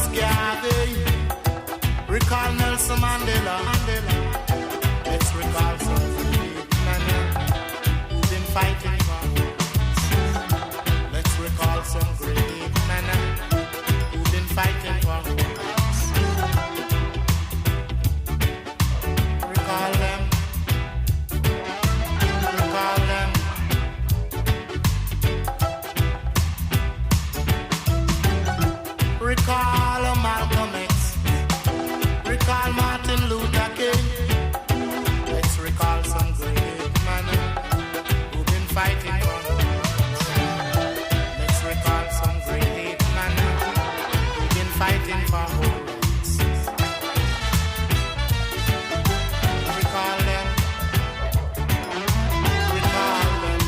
Garvey. Recall Nelson Mandela. Let's recall some great men who've been fighting for us. Let's recall some great men who've been fighting for us. Recall them. Recall them. Recall Malcolm X. Recall Martin Luther King. Let's recall some great men who've been fighting for us. Let's recall some great men who've been fighting for us. Recall them. Recall them.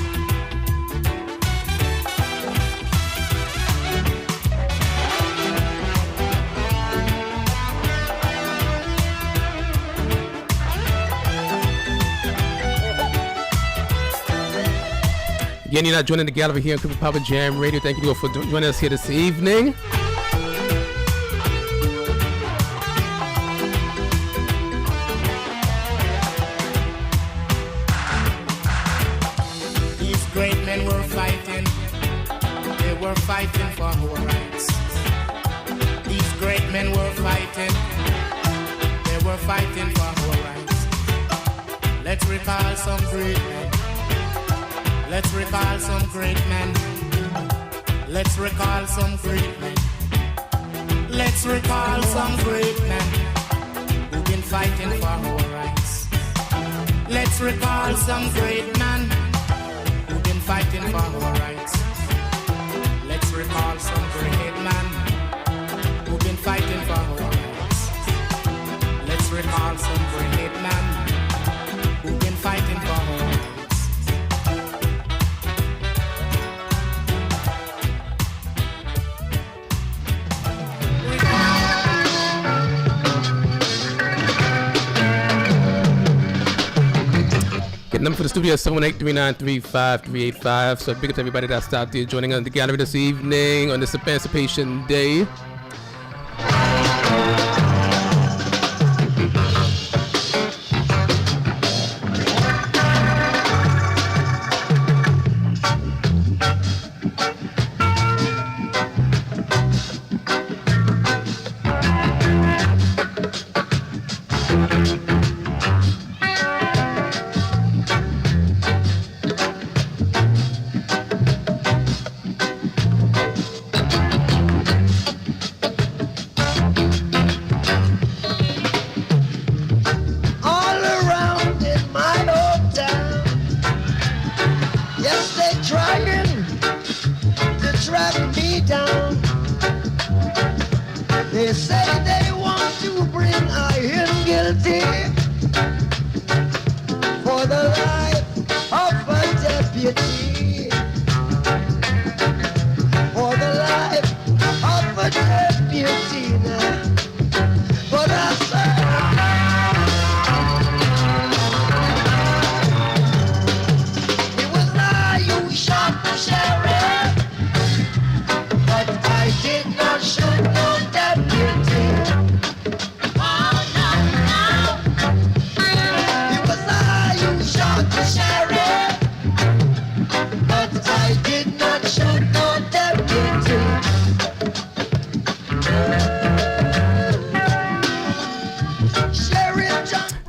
Again, you're not joining the gallery here on Cripple Papa Jam Radio. Thank you all for joining us here this evening. These great men were fighting. They were fighting for our rights. These great men were fighting. They were fighting for our rights. Let's recall some great men. Let's recall some great men. Let's recall some great men. Let's recall some great men who've been fighting for our rights. Let's recall some great men who've been fighting for our rights. Let's recall some great men who've been fighting for our rights. Let's recall some great men who've been fighting for our rights. Number for the studio is 718-393-5385. So big up to everybody that's out there joining us in the gallery this evening on this Emancipation Day.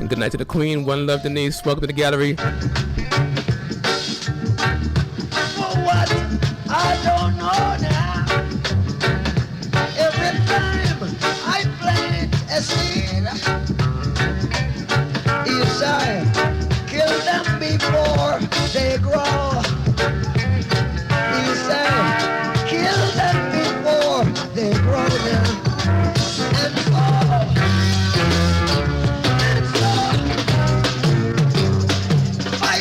Good night to the Queen. One love, Denise. Welcome to the gallery. For what? I don't know now. Every time I plant a seed, if I kill them before they grow, if I kill them before they grow now, and I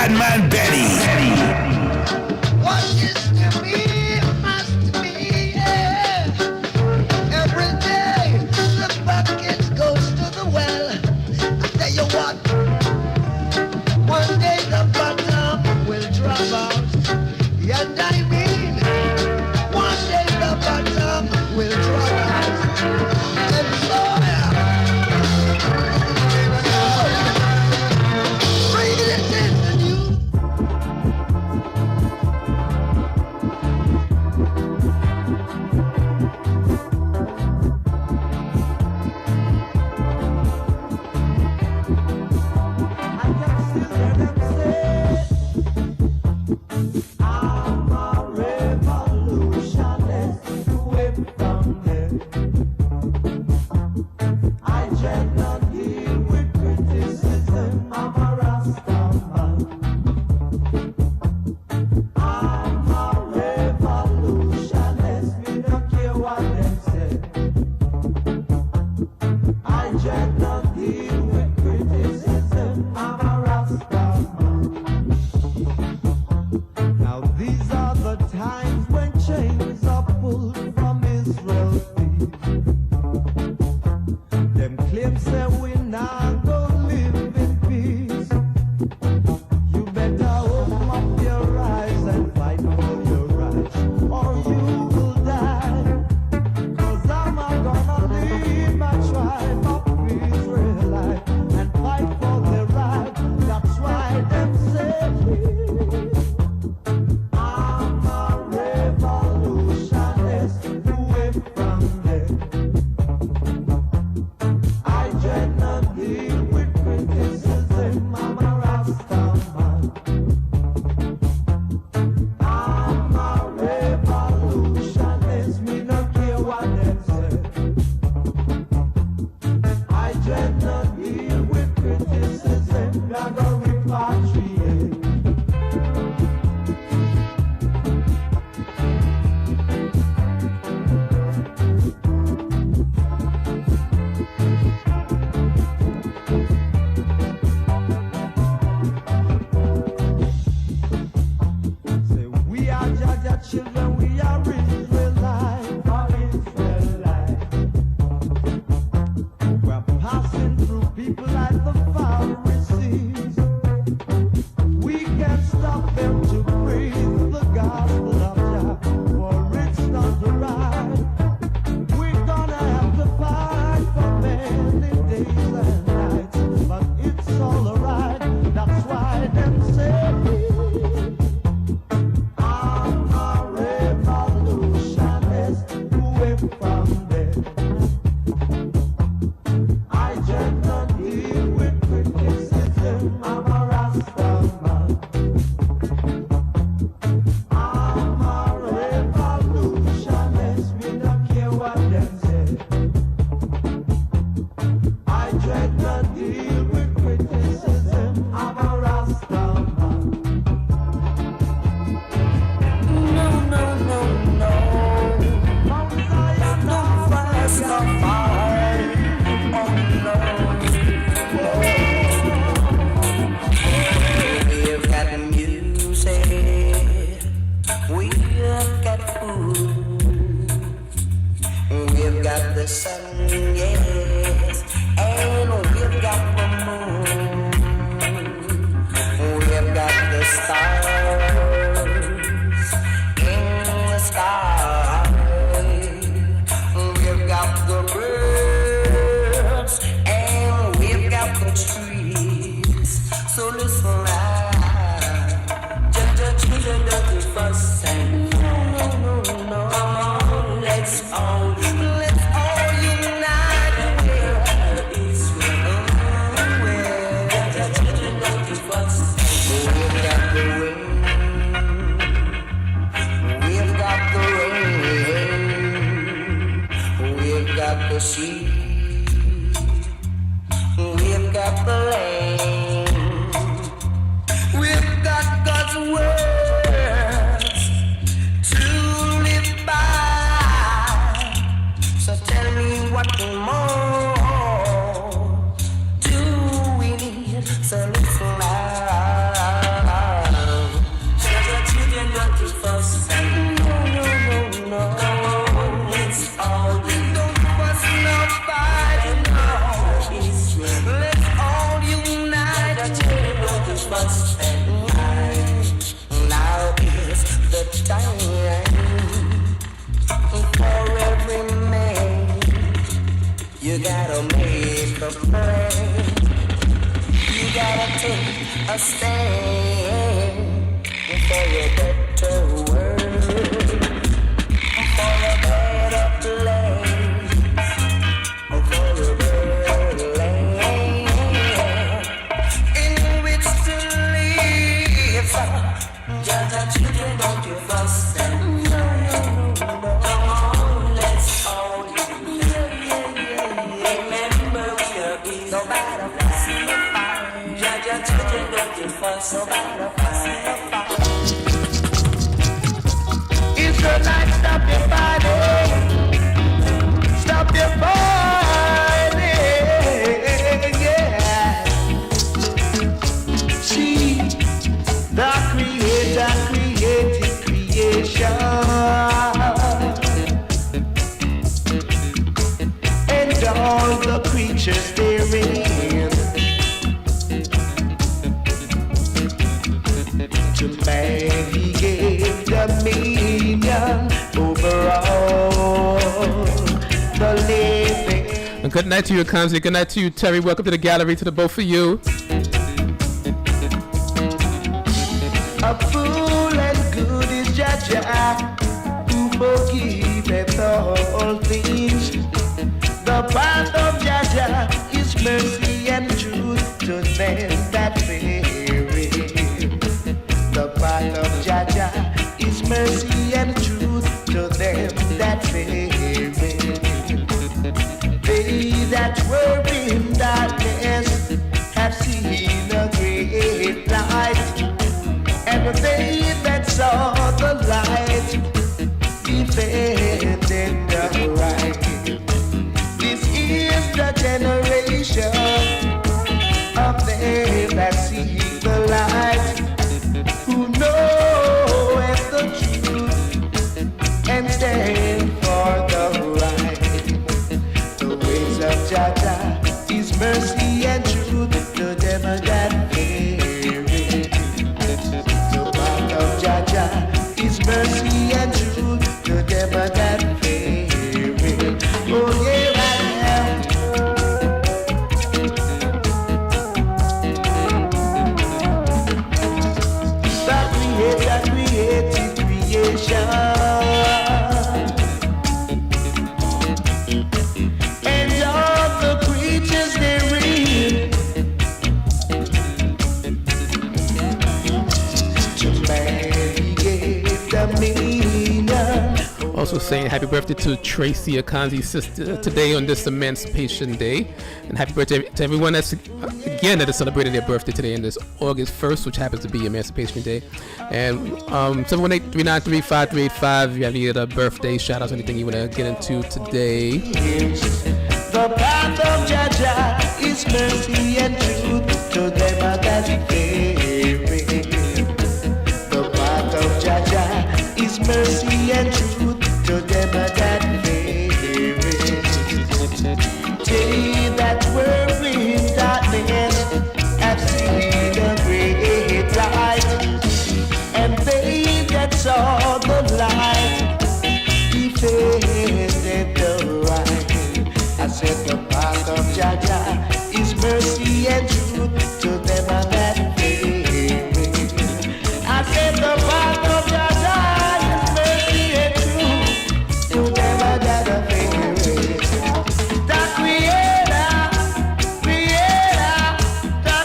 BadMan Benny. What is to be must be, yeah. Every day the bucket goes to the well. I tell you what, one day the bottom will drop out. And I mean, one day the bottom will drop out. And so, read it in the news. I can still hear them say, I'm a revolutionist, away from there. I dread not deal with criticism, I'm a Rastaman. I'm a revolutionist, me don't care what them say. I dread not deal with criticism, I'm a Rastaman. Now these are the times when chains are pulled from Israel's feet. Them claims say we not gonna live in peace. You better open up your eyes and fight for your rights, or you will die. 'Cause I'm not gonna leave my tribe of Israelite and fight for their right. That's why them say I'm a revolutionist, away from there. I dread not deal with criticism, I'm a Rastaman. I'm a revolutionist, me no care what them say. I dread not deal with criticism, I go repatriate. Say we are Jaja children, we are Israelite, We're passing through people like the Pharisees. We can't stop them to breathe the gospel of Jah, for it's not the right. We're gonna have to fight for many days and nights, but it's all alright. That's why them say I'm a revolutionist, away from there. I dread not deal with criticism, I'm a Rastaman. I'm a revolutionist, me don't care what them say. I dread not deal with criticism, I'm a Rastaman. No, no, no, no. Mount Zion, no fast, no fire. Oh no. We've got music, we've got food, we've got the sun, yes, and we've got the moon, we've got the stars in the sky, we've got the birds, and we've got the trees. So listen, just first and no, come on, let's all unite. We've got the wind, we've got the rain, we've got the sea, we've got the land, we've got God's words to live by. So tell me what more do we need? So listen now. You gotta make a plan. You gotta take a stand for a better world, for a better place, for a better land in which to live. Just a children, don't you fuss them. No. Come on, let's all remember we are in no matter what. Just a children, don't you fuss no matter what. Israelites, stop your fighting. Stop your fighting. Yeah. See, the Creator created creation, and all the creatures therein. To man he gave dominion over all the living. And good night to you, Kanzi. Good night to you, Terry. Welcome to the gallery, to the both of you. A fool and good is Jaja, who forgiveth all things. The path of Jaja is mercy and truth to them that fear it. The path of Jaja is mercy and truth to them that fear it. They that were in darkness have seen a great light, and they that saw the light defended the right. This is the generation of them that seek the light, who knoweth the truth and stand for the right. The ways of Jaja is mercy and truth to them that fear it. The path of Jaja is mercy and truth to them that fear it. Oh yeah, right now. The Creator created creation, and all the creatures therein. To man he gave dominion. Also saying happy birthday to Tracy, Akanzi's sister, today on this Emancipation Day. And happy birthday to everyone that's, again, that is celebrating their birthday today on this August 1st, which happens to be Emancipation Day. And 718-393-5385, if you have any other birthday shout-outs, anything you want to get into today. The path of Jaja is mercy and truth to them that fear it. The path of Jaja is mercy and truth to them that fear it. They that were in darkness have seen a great light, and they that saw the light defended the right. I said the path of Jaja is mercy and truth to them that fear it. I said the path of Jaja is mercy and truth to them that fear it. The Creator, the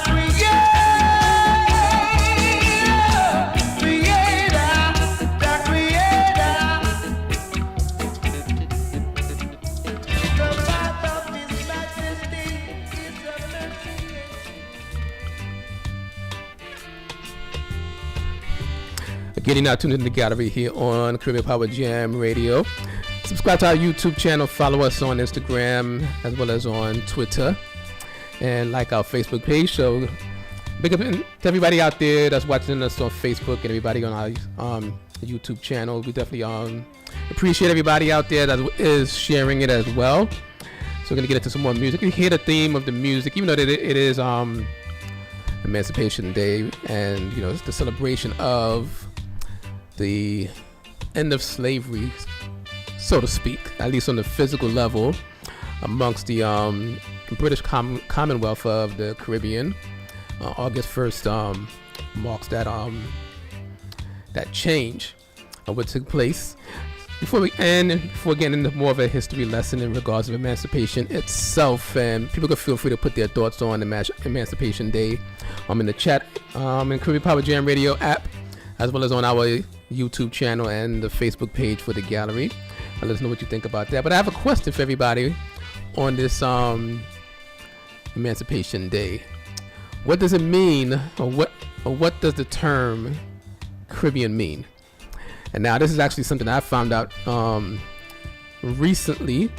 Creator. The path of His majesty is a mercy. Again, you're now tuned in the gallery here on Caribbean Power Jam Radio. Subscribe to our YouTube channel, follow us on Instagram as well as on Twitter, and like our Facebook page. So big up to everybody out there that's watching us on Facebook and everybody on our YouTube channel. We definitely appreciate everybody out there that is sharing it as well. So we're gonna get into some more music. You hear the theme of the music, even though it is Emancipation Day, and it's the celebration of the end of slavery, so to speak, at least on the physical level. amongst the British Commonwealth of the Caribbean. August 1st marks that change of what took place. Before getting into more of a history lesson in regards to emancipation itself, and people can feel free to put their thoughts on Emancipation Day in the chat in Caribbean Power Jam Radio app, as well as on our YouTube channel and the Facebook page for the gallery. Let us know what you think about that. But I have a question for everybody on this Emancipation Day. What does it mean, or what does the term Caribbean mean? And now this is actually something I found out recently,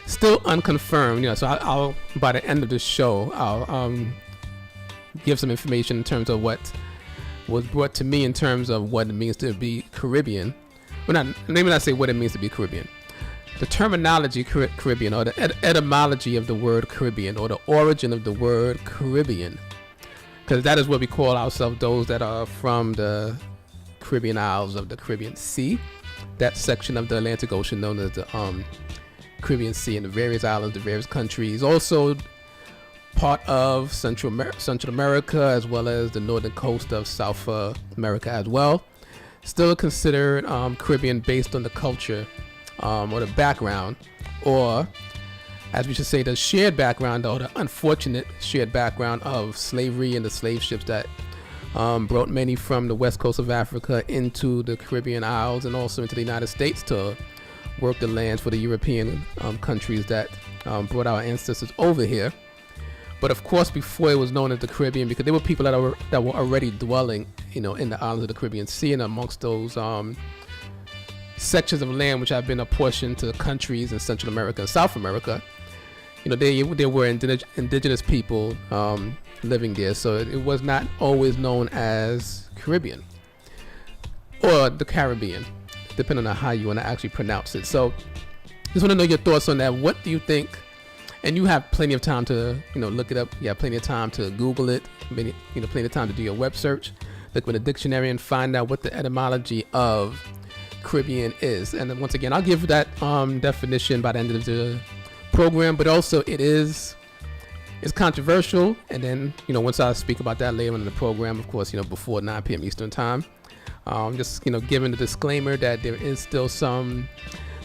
still unconfirmed. So I'll by the end of the show, I'll give some information in terms of what was brought to me in terms of what it means to be Caribbean. Well, maybe not say what it means to be Caribbean. The terminology Caribbean, or the etymology of the word Caribbean, or the origin of the word Caribbean, because that is what we call ourselves, those that are from the Caribbean Isles of the Caribbean Sea, that section of the Atlantic Ocean known as the Caribbean Sea, and the various islands, the various countries, also part of Central America, as well as the northern coast of South America as well. Still considered Caribbean based on the culture or the background, or as we should say, the shared background, or the unfortunate shared background of slavery and the slave ships that brought many from the west coast of Africa into the Caribbean Isles and also into the United States to work the lands for the European countries that brought our ancestors over here. But of course, before it was known as the Caribbean, because there were people that were already dwelling, in the islands of the Caribbean Sea, and amongst those sections of land which have been apportioned to countries in Central America and South America, there were indigenous people living there, so it was not always known as Caribbean or the Caribbean, depending on how you want to actually pronounce it. So just want to know your thoughts on that. What do you think? And you have plenty of time to look it up. You have plenty of time to Google it, plenty of time to do your web search, look with a dictionary and find out what the etymology of Caribbean is. And then once again, I'll give that definition by the end of the program, but also it's controversial, and then once I speak about that later in the program, of course, before 9 p.m. Eastern time, just giving the disclaimer that there is still some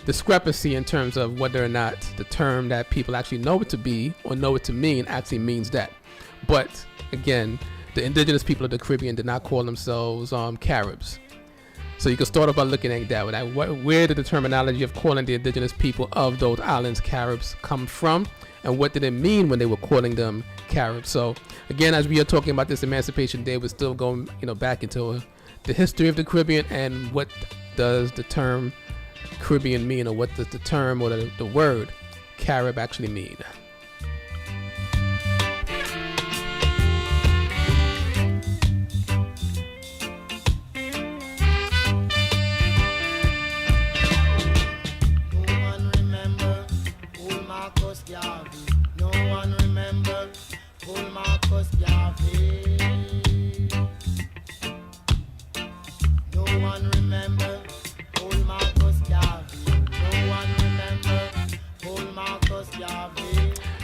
discrepancy in terms of whether or not the term that people actually know it to be or know it to mean actually means that. But again, the indigenous people of the Caribbean did not call themselves Caribs. So you can start off by looking at that. Where did the terminology of calling the indigenous people of those islands Caribs come from? And what did it mean when they were calling them Caribs? So again, as we are talking about this Emancipation Day, we're still going back into the history of the Caribbean and what does the term Caribbean mean, or what does the term or the word Carib actually mean.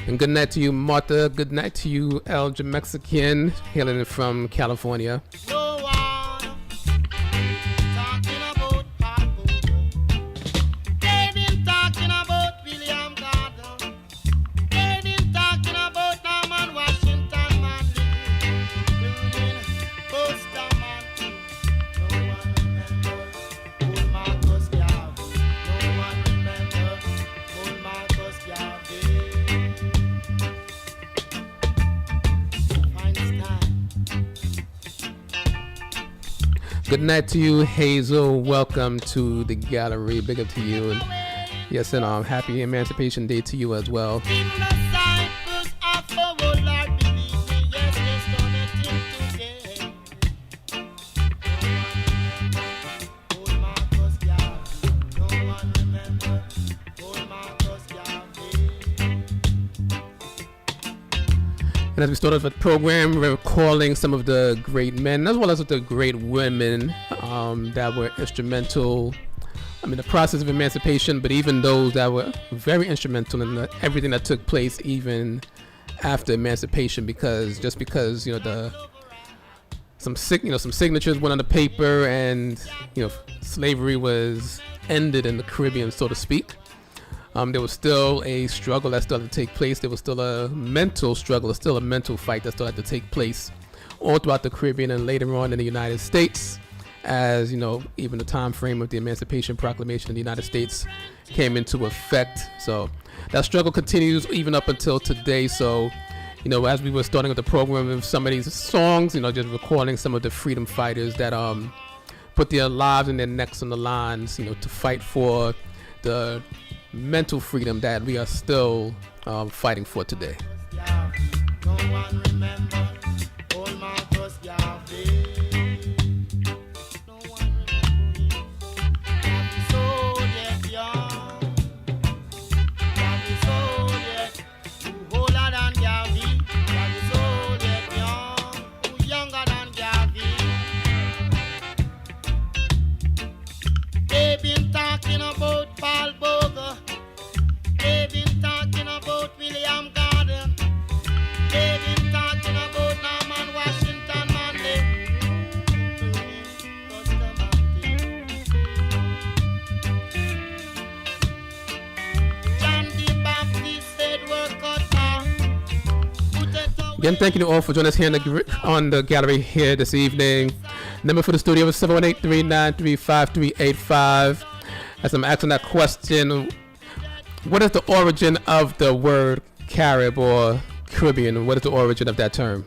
And good night to you, Martha. Good night to you, El Mexican, hailing from California. Good night to you, Hazel. Welcome to the gallery. Big up to you. And yes, and happy Emancipation Day to you as well. And as we start off the program, we're recalling some of the great men as well as the great women that were instrumental the process of emancipation, but even those that were very instrumental in everything that took place even after emancipation, because some signatures went on the paper, and slavery was ended in the Caribbean, so to speak. There was still a struggle that still had to take place. There was still a mental struggle, still a mental fight that still had to take place all throughout the Caribbean and later on in the United States, as even the time frame of the Emancipation Proclamation in the United States came into effect. So that struggle continues even up until today. So as we were starting with the program with some of these songs, just recording some of the freedom fighters that put their lives and their necks on the lines, to fight for the mental freedom that we are still fighting for today. No one remember old Marcus Garvey. No one remember him. Garvey so yet young. Garvey so yet older than Garvey. Garvey so yet young. Who younger than Garvey. They've been talking about Paul Boger. They've been talking about William Gordon. They've been talking about Norman Washington Monday. John the Baptist said we're cut off. Again, thank you to all for joining us here on the gallery here this evening. Number for the studio is 718-393-5385. As I'm asking that question, what is the origin of the word Carib or Caribbean? What is the origin of that term?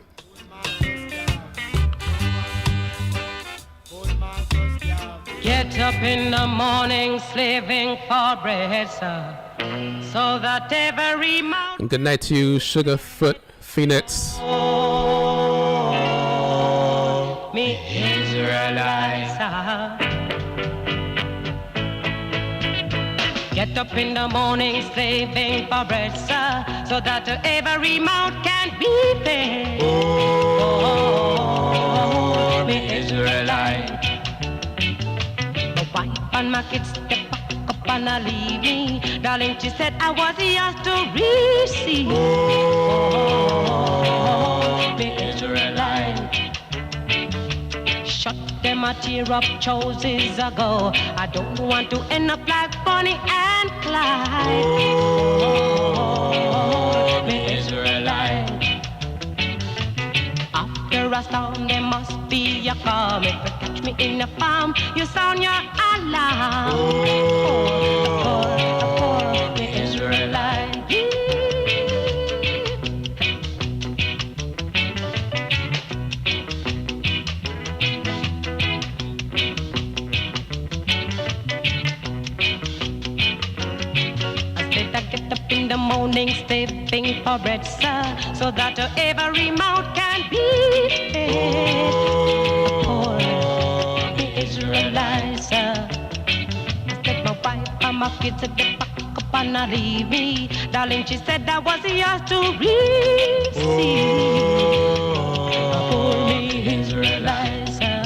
Get up in the morning slaving for bread, sir, so that every mouth. And good night to you, Sugarfoot Phoenix. Me Israelites, get up in the morning slaving for bread, sir, so that every mouth can be fed. Oh, me Israelite. My wife and my kids step back up and I leave me. Darling, she said I was yours to receive. Oh, me Israelite. Shut them a tear up choices ago. I don't want to end up like Bonnie and Clyde. Oh, me Israelite. After a storm, there must be a calm. If you catch me in a farm, you sound your alarm. Oh, me Israelite. In the morning, stepping for bread, sir, so that every mouth can be fed. Oh, the Israelites, sir. I said my wife and my kids at the back up and not leave me. Darling, she said that was yours to receive. Oh, the Israelites, sir.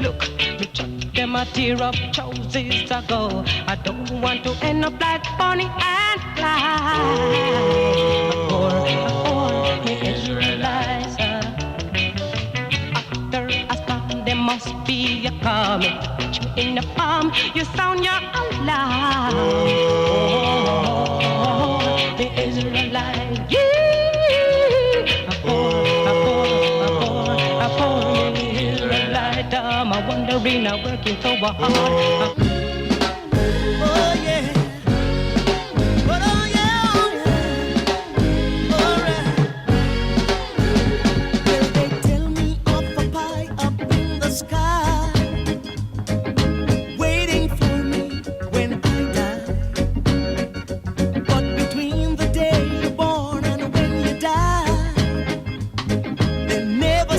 Look, me chuck them a tear up choices ago. I don't want to end up like Bonnie and Clyde. The Israelites. After a storm, there must be a calm. If you catch me in the palm, you sound your alarm. Oh, the Israelites. Yeah. The Israelites. I'm wondering, I'm working so hard. Oh yeah.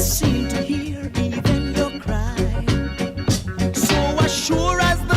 Seem to hear even your cry. So as sure as the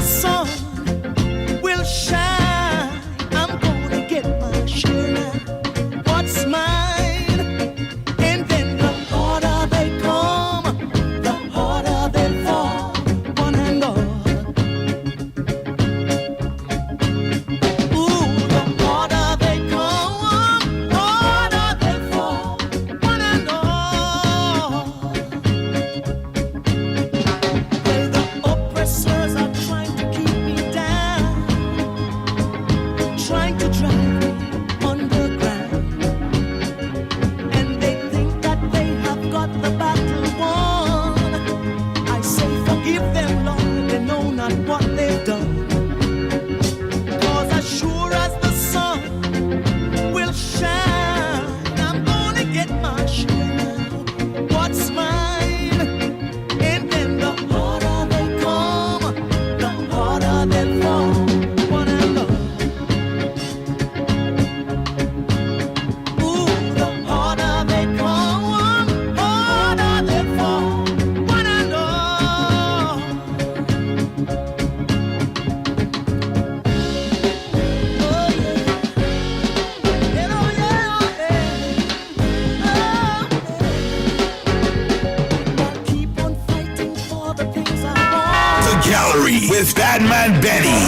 with BadMan Benny.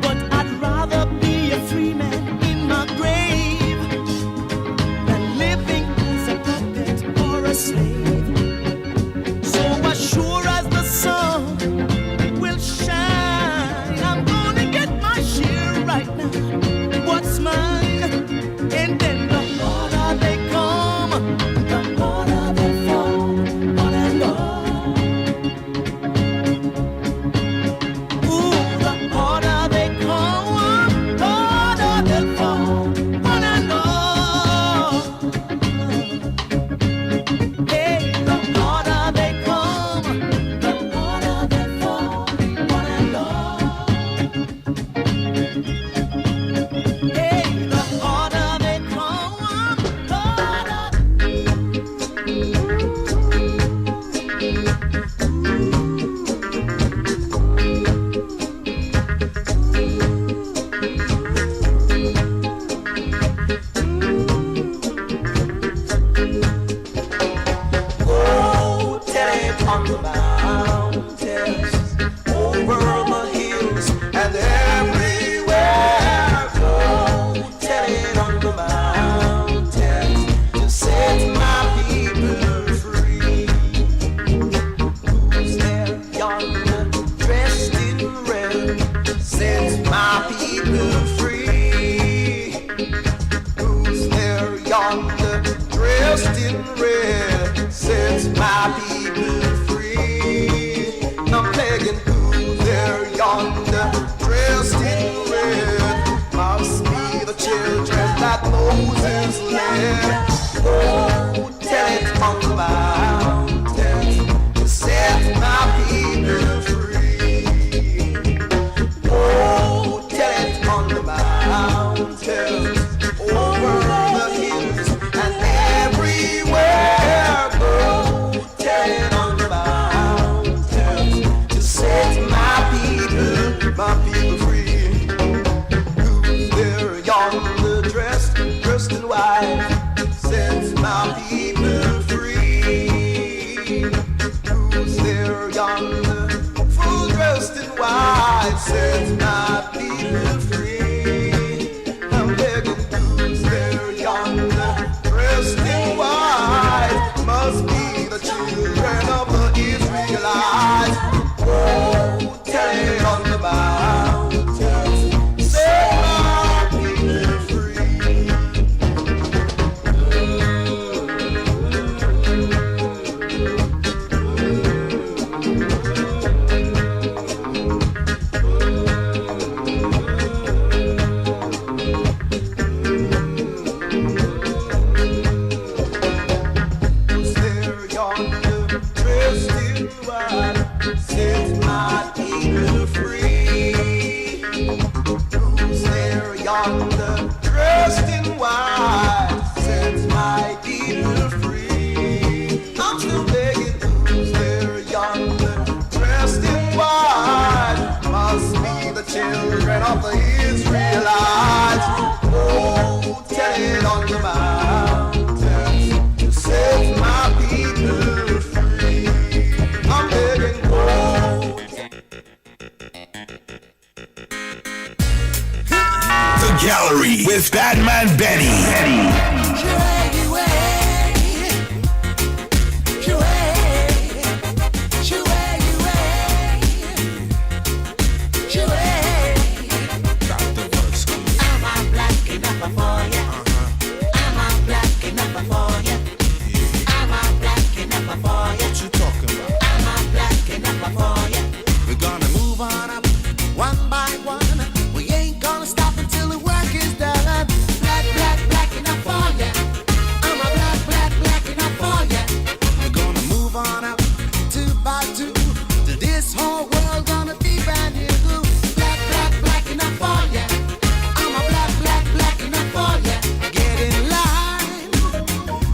But I'd rather be a free man in my grave than living as a puppet or a slave. So as sure as the sun will shine, I'm gonna get my share right now. What's mine? And then the harder they come, the harder they fall. One and all. Ooh, the harder they come, the harder they'll fall. One and all. Hey, the harder they come, the harder they fall. One and all. Hey, the harder they come, the harder. Oh, tell it on the mountains, over the hills, and everywhere. Oh, tell it on the mountains, to set my people free. Who's there yonder, dressed in red? Set my people free. Who's there yonder, dressed in red? Sets my people free. I'm begging, who's there yonder, dressed in red? Must be the children that Moses led. Oh, tell it on the mountains, to set my people free. Oh, tell it on the mountains, over the hills, and everywhere. Oh, tell it on the mountains, to set my people free. Who's there yonder, dressed in white? Sets my people free. Who's there yonder, full dressed in white? Sets my people free. I'm begging, who's there yonder, dressed in white? Must be the children of the Israelites. Oh, tell it on the mountains, set my people free. Who's there yonder, dressed in white? Set my people free. Who's there yonder, dressed in white? Set my people free. I'm still begging, who's there yonder, dressed in white? Must be the children of the Israelites. Oh, tell it on the mountains, to set my people free. I'm begging, oh. The Gallery with BadMan Benny. We're gonna move on up one by one. We ain't gonna stop until the work is done. Black, black, black enough for ya. I'm a black, black, black enough for ya. We're gonna move on up two by two. To this whole world gonna be brand new. Black, black, black enough for ya. I'm a black, black, black enough for ya. Get in line.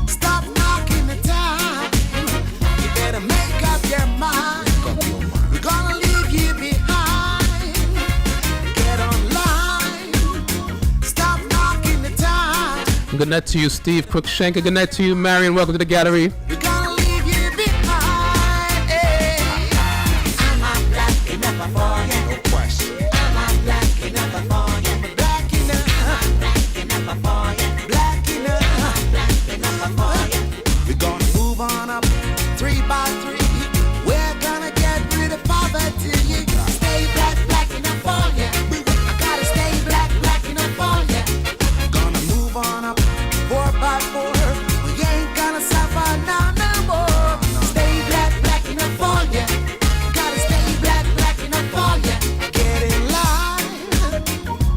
Stop knocking the time. You better make up your mind. We're gonna leave you behind. Get online. Stop knocking the time. Good night to you, Steve Crookshanker. Good night to you, Marion. Welcome to the gallery. We're gonna leave you behind. enough for you. No question. I'm a black enough for you. Black enough. Black enough for you. Black enough. Black enough for you. We're gonna move on up 3 by 3. We're gonna get rid of poverty. Stay black, black enough for you. I gotta stay black, black enough for you. Gonna move on up 4 by 4. We ain't gonna suffer now no more. Stay black, black enough for you. Gotta stay black, black enough for you. Get in line.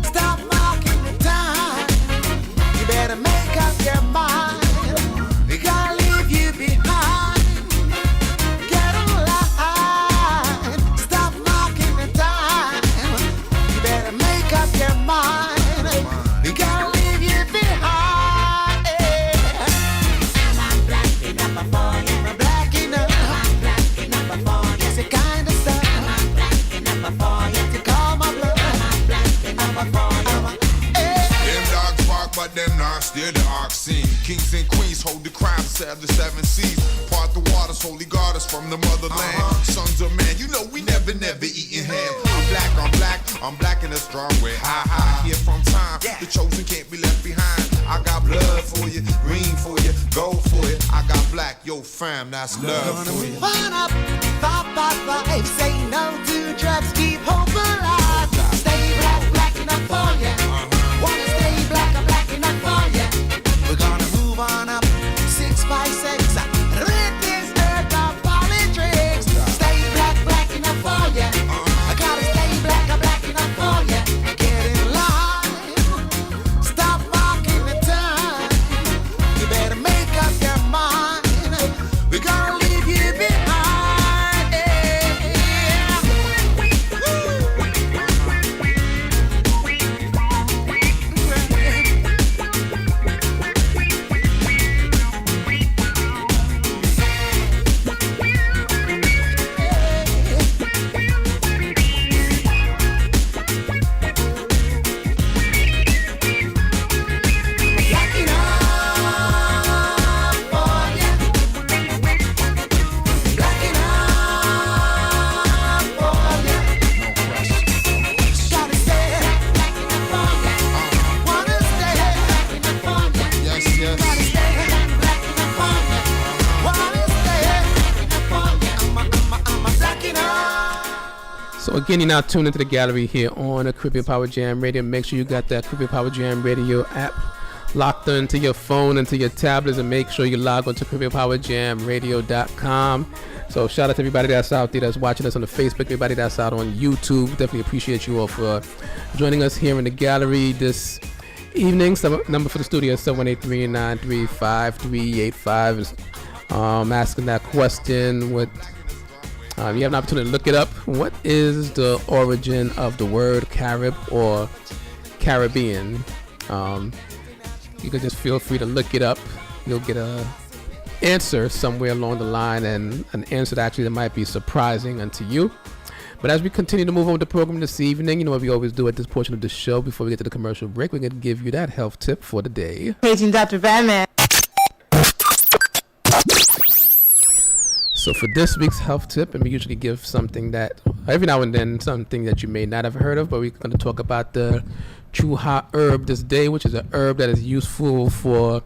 Stop marking the time. You better make up your mind. We gotta leave you behind. Get in line. Stop marking the time. You better make up your mind. We gotta leave you behind. I'm black enough for you. I'm black enough. I'm black enough for you. It's the kind of stuff I'm black enough for you. to call my blood. I'm black enough for you. Them dogs bark, but them not steal the ox scene. Kings and queens hold the crown, serve the 7 seas. Part the waters, holy goddess from the motherland. Sons of man, you know we never eating ham. I'm black in a strong way. Ha ha, here from time. The chosen can't be left behind. I got blood for you, green for you, gold for you. I got black, yo fam, that's love for you. Run up 5 by 5. Say no to drugs, keep hope alive. Stay black, black enough for you. Wanna stay black, black enough for you. We're gonna move on up 6 by 6. Rid this earth of politics. Stay black, black enough for you. I gotta stay black, black enough for you. Get in line. Stop marking the time. You better make up your mind. We're gonna leave you behind. Black enough for you. Black enough for you. Gotta stay Black enough for you. wanna stay Black enough for you. Yes, Gotta yes. stay black enough for you. wanna stay Enough for you. I'm a black enough. So again, you're now tuned into the gallery here on the Caribbean Power Jam Radio. Make sure you got that Caribbean Power Jam Radio app locked into your phone, into your tablets, and make sure you log on to CaribbeanPowerJamRadio.com. So shout out to everybody that's out there that's watching us on the Facebook, everybody that's out on YouTube. Definitely appreciate you all for joining us here in the gallery this evening. Number for the studio is 783-935-5385. Asking that question, what you have an opportunity to look it up. What is the origin of the word Carib or Caribbean? You can just feel free to look it up. You'll get a answer somewhere along the line, and an answer that actually that might be surprising unto you. But as we continue to move on with the program this evening, you know what we always do at this portion of the show before we get to the commercial break, we're going to give you that health tip for the day. Paging Dr. BadMan. So for this week's health tip, and we usually give something that every now and then something that you may not have heard of, but we're going to talk about the Chuha herb this day, which is an herb that is useful for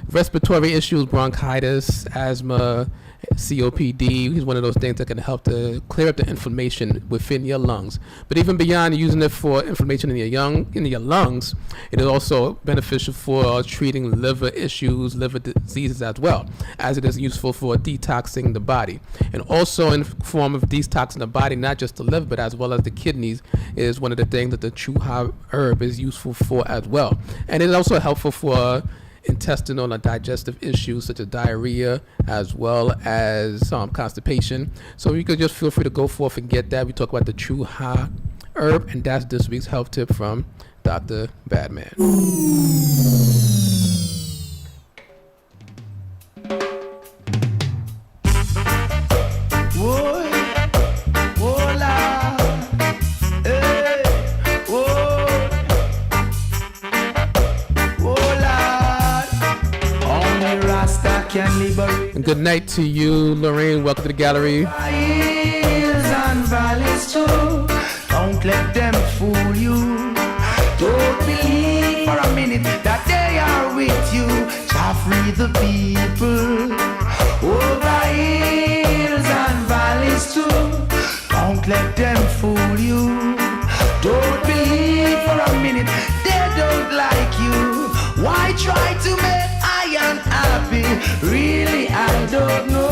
respiratory issues, bronchitis, asthma, COPD. It's one of those things that can help to clear up the inflammation within your lungs. But even beyond using it for inflammation in your lungs, it is also beneficial for treating liver issues, liver diseases as well, as it is useful for detoxing the body. And also in form of detoxing the body, not just the liver, but as well as the kidneys, is one of the things that the Chuha herb is useful for as well. And it is also helpful for intestinal and digestive issues such as diarrhea, as well as constipation. So you could just feel free to go forth and get that. We talk about the Chuha herb, and that's this week's health tip from Dr. BadMan. And good night to you, Lorraine. Welcome to the gallery. And valleys too. Don't let them fool you. Don't believe for a minute that they are with you. Jah free the people over hills and valleys too. Don't let them fool you. Don't believe for a minute they don't like you. Why try to make I unhappy? Really, I don't know.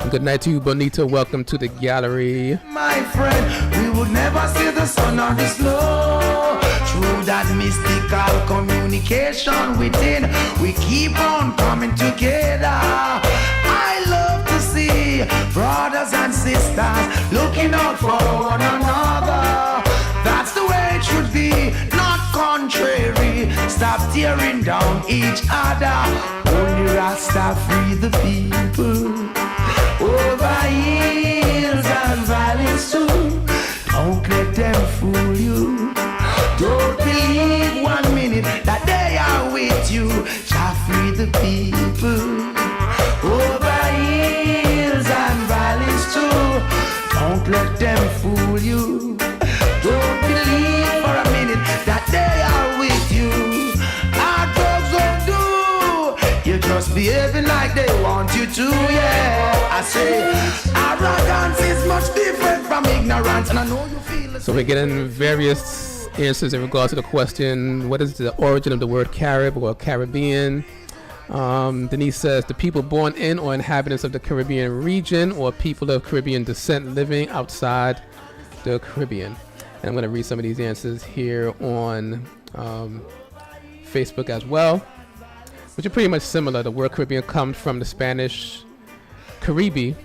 Good night to you, Bonita. Welcome to the gallery. My friend, we would never see the sun or the snow. Through that mystical communication within, we keep on coming together. I love to see brothers and sisters looking out for one another. That's the way it should be, not contrary. Stop tearing down each other. Only Rasta free the people over hills and valleys too. Don't let them fool you. Don't believe 1 minute that they are with you. Shall free the people over hills and valleys too. Don't let them fool you. Don't believe for a minute that they are with you. Our drugs won't do. You're just behaving like they want you to, yeah. I say arrogance is much different from ignorance, and I know you feel it. So we're getting various answers in regards to the question, what is the origin of the word Carib or Caribbean? Denise says, the people born in or inhabitants of the Caribbean region or people of Caribbean descent living outside the Caribbean. And I'm going to read some of these answers here on Facebook as well, which are pretty much similar. The word Caribbean comes from the Spanish Caribe,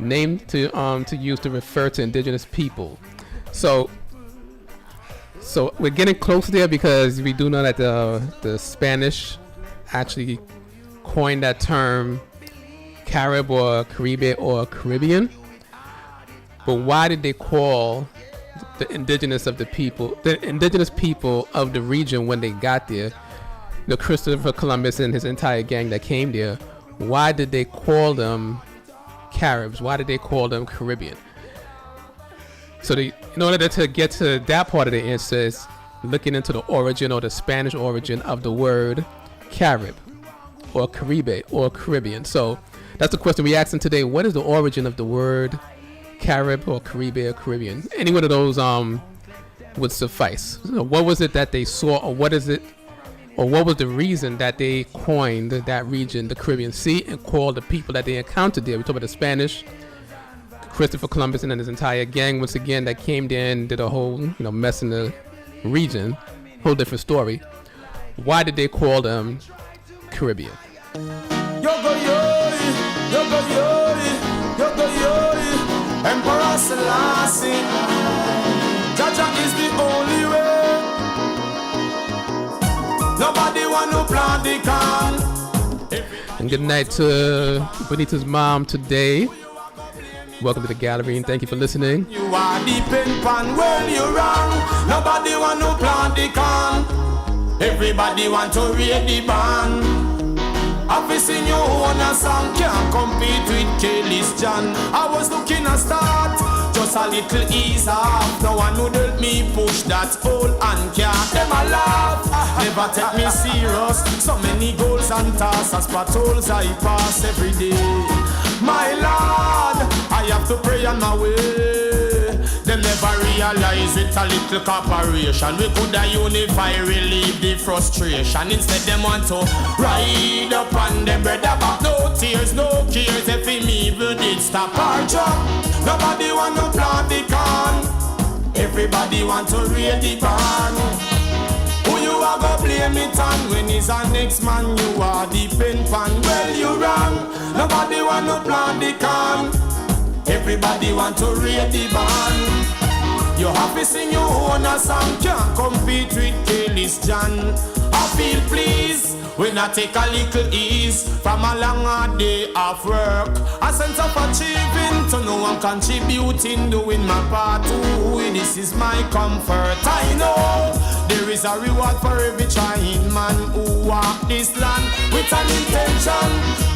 named to use to refer to indigenous people. So we're getting close there because we do know that the Spanish actually coined that term Carib or Caribe or Caribbean. But why did they call the indigenous people of the region when they got there, Christopher Columbus and his entire gang that came there, why did they call them Caribs? Why did they call them Caribbean? So in order to get to that part of the answer is looking into the origin or the Spanish origin of the word Carib or Caribe or Caribbean. So that's the question we asking today. What is the origin of the word Carib or Caribe or Caribbean? Any one of those would suffice. So what was it that they saw, or what is it, or what was the reason that they coined that region the Caribbean Sea and called the people that they encountered there? We talk about the Spanish, Christopher Columbus and his entire gang once again that came there and did a whole mess in the region, whole different story. Why did they call them Caribbean? Emperor Selassie, Jaja is the only way. Nobody want to plant the can. And good night to Bonita's mom today. Welcome to the gallery and thank you for listening. You are the pin pan, well you wrong. Nobody want to plant the can. Everybody want to read the band. I've seen you on a song, can't compete with Kelly's John. I was looking at start, just a little ease off. No one would help me push that old and can't. Them a laugh, never take me serious. So many goals and tasks, patrols I pass every day. My Lord, I have to pray on my way. Them never realize it's a little corporation. We coulda unify, relieve the frustration. Instead them want to ride up on them brother back. No tears, no cares. If him evil did stop our job. Nobody want to plant the can. Everybody want to raid the barn. Who you are gonna blame it on when he's our next man? You are the pen pan. Well you wrong. Nobody want to plant the can. Everybody want to raid the band. You have to sing your own a song, can't compete with Kelly's John. I feel pleased when I take a little ease from a long hard day of work. A sense of achieving to know I'm contributing, doing my part too. This is my comfort. I know there is a reward for every trying man who walk this land with an intention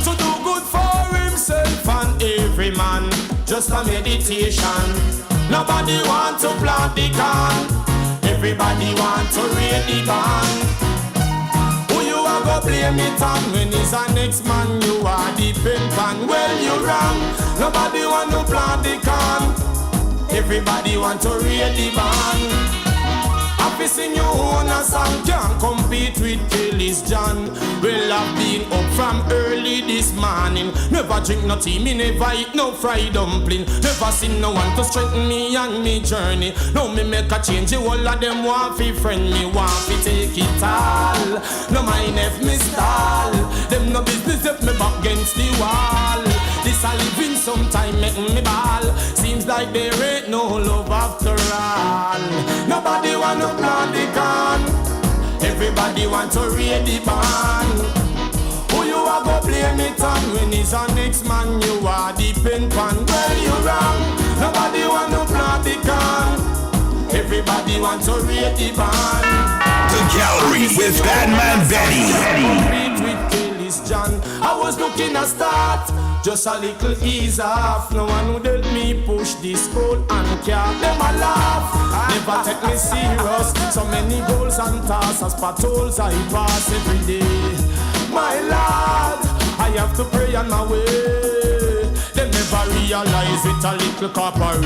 to do good for himself and every man. Just a meditation. Nobody want to plant the corn. Everybody want to raid the barn. Who you a go blame it on when it's a next man you are the pen pan? Well, you wrong. Nobody want to plant the corn. Everybody want to raid the barn. Happy sing you own a song, can't compete with Kelly's John. Well, I've been up from early this morning. Never drink no tea, me never eat no fried dumpling. Never seen no one to strengthen me on me journey. Now me make a change, the whole of them want fi friend me, want fi take it all. No mind if me stall, them no business if me back against the wall. This a living sometime make me ball. Seems like there ain't no love after all. Nobody want no plant the corn. Everybody want to raid the barn. Who you a go blame it on when it's a next man you are the pen pan? Well, you wrong. Nobody want no plant the corn. Everybody want to raid the barn. The Gallery with BadMan Benny. John, I was looking to start just a little ease off. No one would help me push this boat and car. Them a laugh, never take me serious. So many goals and tasks as patrols I pass every day. My Lord, I have to pray on my way. They never realize it a little corporation.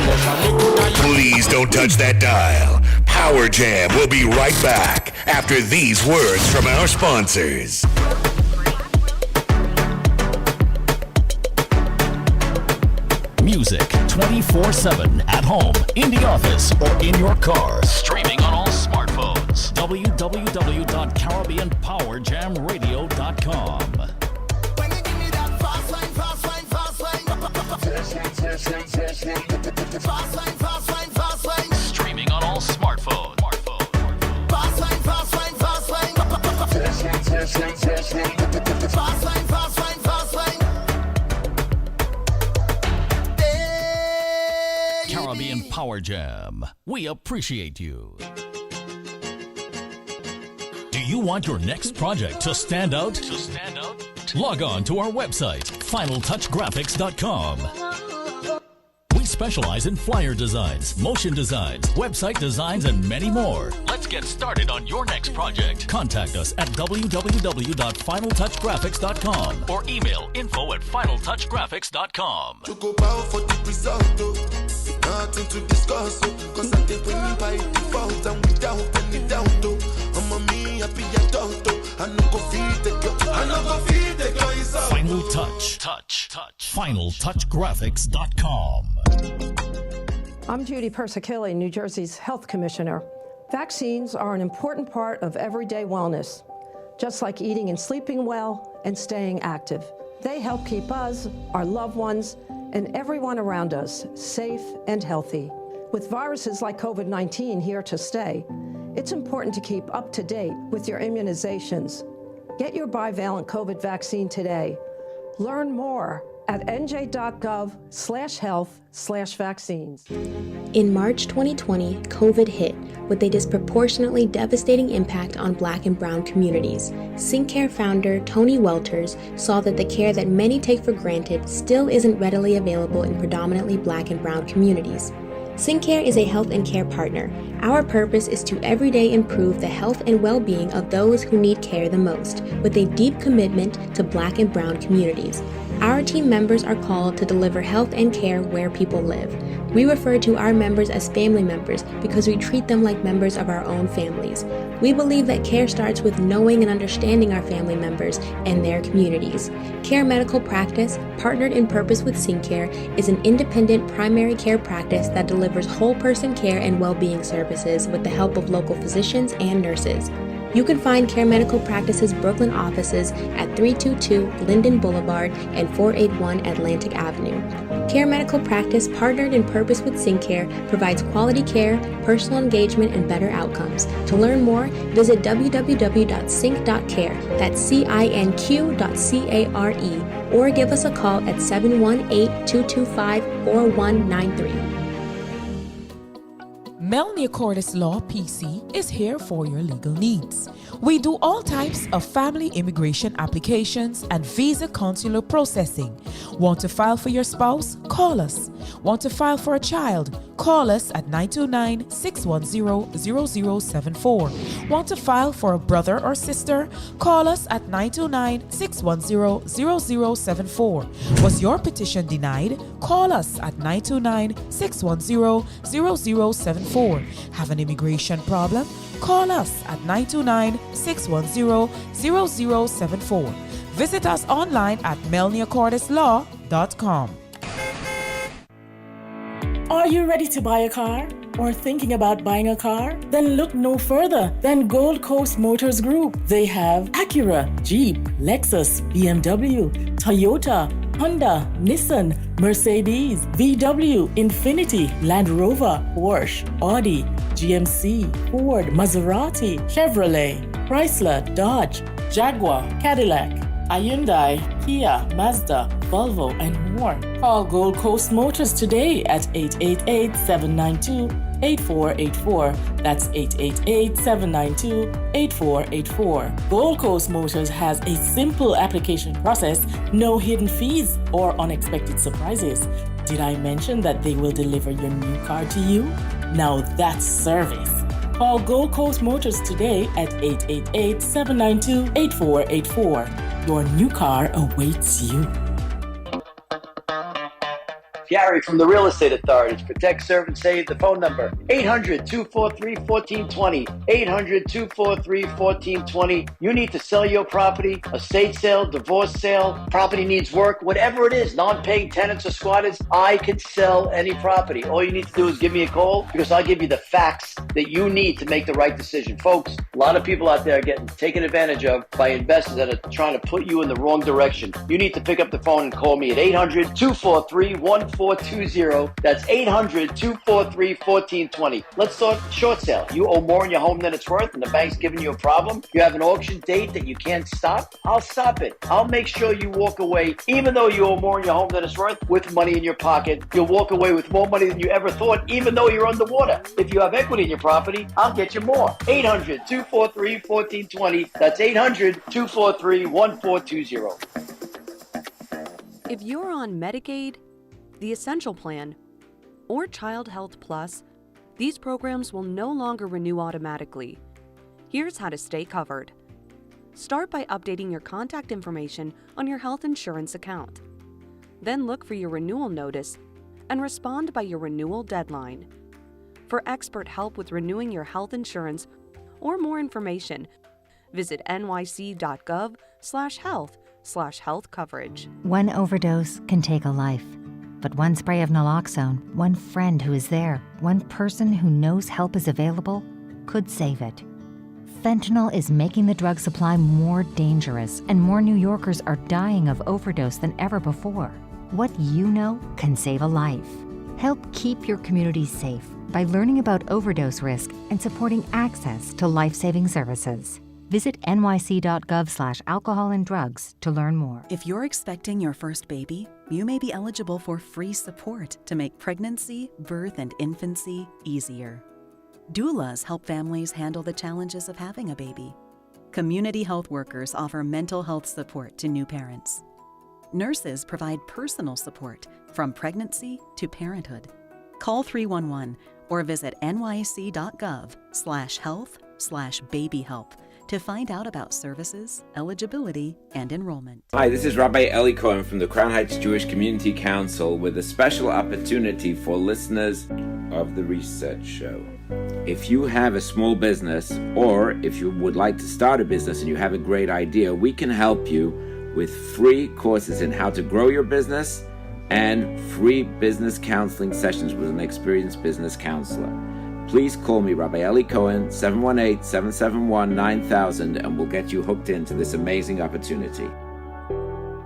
Please don't touch that dial. Power Jam will be right back after these words from our sponsors. Music 24/7 at home, in the office, or in your car. Streaming on all smartphones. www.caribbeanpowerjamradio.com. When you give me that fast line, fast line, fast line. Fast line, fast line, fast line. Streaming on all smartphones. Fast line, fast line, fast line. Fast line, fast line, fast line. Caribbean Power Jam. We appreciate you. Do you want your next project to stand out? Log on to our website, finaltouchgraphics.com. We specialize in flyer designs, motion designs, website designs, and many more. Let's get started on your next project. Contact us at www.finaltouchgraphics.com or email info@finaltouchgraphics.com. To go bow for the result, nothing to discuss, cause I did win by default and without any doubt, I'm a me happy adult, I no go feed the girl, I no go feed the girl, is out. Final Touch. FinalTouchGraphics.com. I'm Judy Persicilli, New Jersey's Health Commissioner. Vaccines are an important part of everyday wellness, just like eating and sleeping well and staying active. They help keep us, our loved ones, and everyone around us safe and healthy. With viruses like COVID-19 here to stay, it's important to keep up to date with your immunizations. Get your bivalent COVID vaccine today. Learn more at nj.gov/health/vaccines. In March 2020, COVID hit with a disproportionately devastating impact on Black and Brown communities. SyncCare founder Tony Welters saw that the care that many take for granted still isn't readily available in predominantly Black and Brown communities. SyncCare is a health and care partner. Our purpose is to everyday improve the health and well-being of those who need care the most, with a deep commitment to Black and Brown communities. Our team members are called to deliver health and care where people live. We refer to our members as family members because we treat them like members of our own families. We believe that care starts with knowing and understanding our family members and their communities. Care Medical Practice, partnered in purpose with SyncCare, is an independent primary care practice that delivers whole person care and well-being services with the help of local physicians and nurses. You can find Care Medical Practice's Brooklyn offices at 322 Linden Boulevard and 481 Atlantic Avenue. Care Medical Practice, partnered in purpose with SyncCare, provides quality care, personal engagement, and better outcomes. To learn more, visit www.sync.care, that's CINQ.CARE, or give us a call at 718-225-4193. Melnia Cordes Law PC is here for your legal needs. We do all types of family immigration applications and visa consular processing. Want to file for your spouse? Call us. Want to file for a child? Call us at 929-610-0074. Want to file for a brother or sister? Call us at 929-610-0074. Was your petition denied? Call us at 929-610-0074. Have an immigration problem? Call us at 929-610-0074. Visit us online at melniacordeslaw.com. Are you ready to buy a car or thinking about buying a car? Then look no further than Gold Coast Motors Group. They have Acura, Jeep, Lexus, BMW, Toyota, Honda, Nissan, Mercedes, VW, Infiniti, Land Rover, Porsche, Audi, GMC, Ford, Maserati, Chevrolet, Chrysler, Dodge, Jaguar, Cadillac, Hyundai, Kia, Mazda, Volvo, and more. Call Gold Coast Motors today at 888-792-8484. That's 888-792-8484. Gold Coast Motors has a simple application process, no hidden fees or unexpected surprises. Did I mention that they will deliver your new car to you? Now that's service. Call Gold Coast Motors today at 888-792-8484. Your new car awaits you. Gary from the Real Estate Authorities. Protect, serve, and save. The phone number, 800-243-1420. 800-243-1420. You need to sell your property, estate sale, divorce sale, property needs work, whatever it is, non-paying tenants or squatters, I can sell any property. All you need to do is give me a call because I'll give you the facts that you need to make the right decision. Folks, a lot of people out there are getting taken advantage of by investors that are trying to put you in the wrong direction. You need to pick up the phone and call me at 800-243-1420. That's 800-243-1420. Let's talk short sale. You owe more in your home than it's worth and the bank's giving you a problem. You have an auction date that you can't stop. I'll stop it. I'll make sure you walk away, even though you owe more in your home than it's worth, with money in your pocket. You'll walk away with more money than you ever thought, even though you're underwater. If you have equity in your property, I'll get you more. 800-243-1420. That's 800-243-1420. If you're on Medicaid, the Essential Plan, or Child Health Plus, these programs will no longer renew automatically. Here's how to stay covered. Start by updating your contact information on your health insurance account. Then look for your renewal notice and respond by your renewal deadline. For expert help with renewing your health insurance or more information, visit nyc.gov/health/health coverage. One overdose can take a life. But one spray of naloxone, one friend who is there, one person who knows help is available, could save it. Fentanyl is making the drug supply more dangerous, and more New Yorkers are dying of overdose than ever before. What you know can save a life. Help keep your community safe by learning about overdose risk and supporting access to life-saving services. Visit nyc.gov/alcohol and drugs to learn more. If you're expecting your first baby, you may be eligible for free support to make pregnancy, birth, and infancy easier. Doulas help families handle the challenges of having a baby. Community health workers offer mental health support to new parents. Nurses provide personal support from pregnancy to parenthood. Call 311 or visit nyc.gov/health/babyhelp to find out about services, eligibility, and enrollment. Hi, this is Rabbi Eli Cohen from the Crown Heights Jewish Community Council with a special opportunity for listeners of the Research Show. If you have a small business, or if you would like to start a business and you have a great idea, we can help you with free courses in how to grow your business and free business counseling sessions with an experienced business counselor. Please call me, Rabbi Eli Cohen, 718-771-9000, and we'll get you hooked into this amazing opportunity.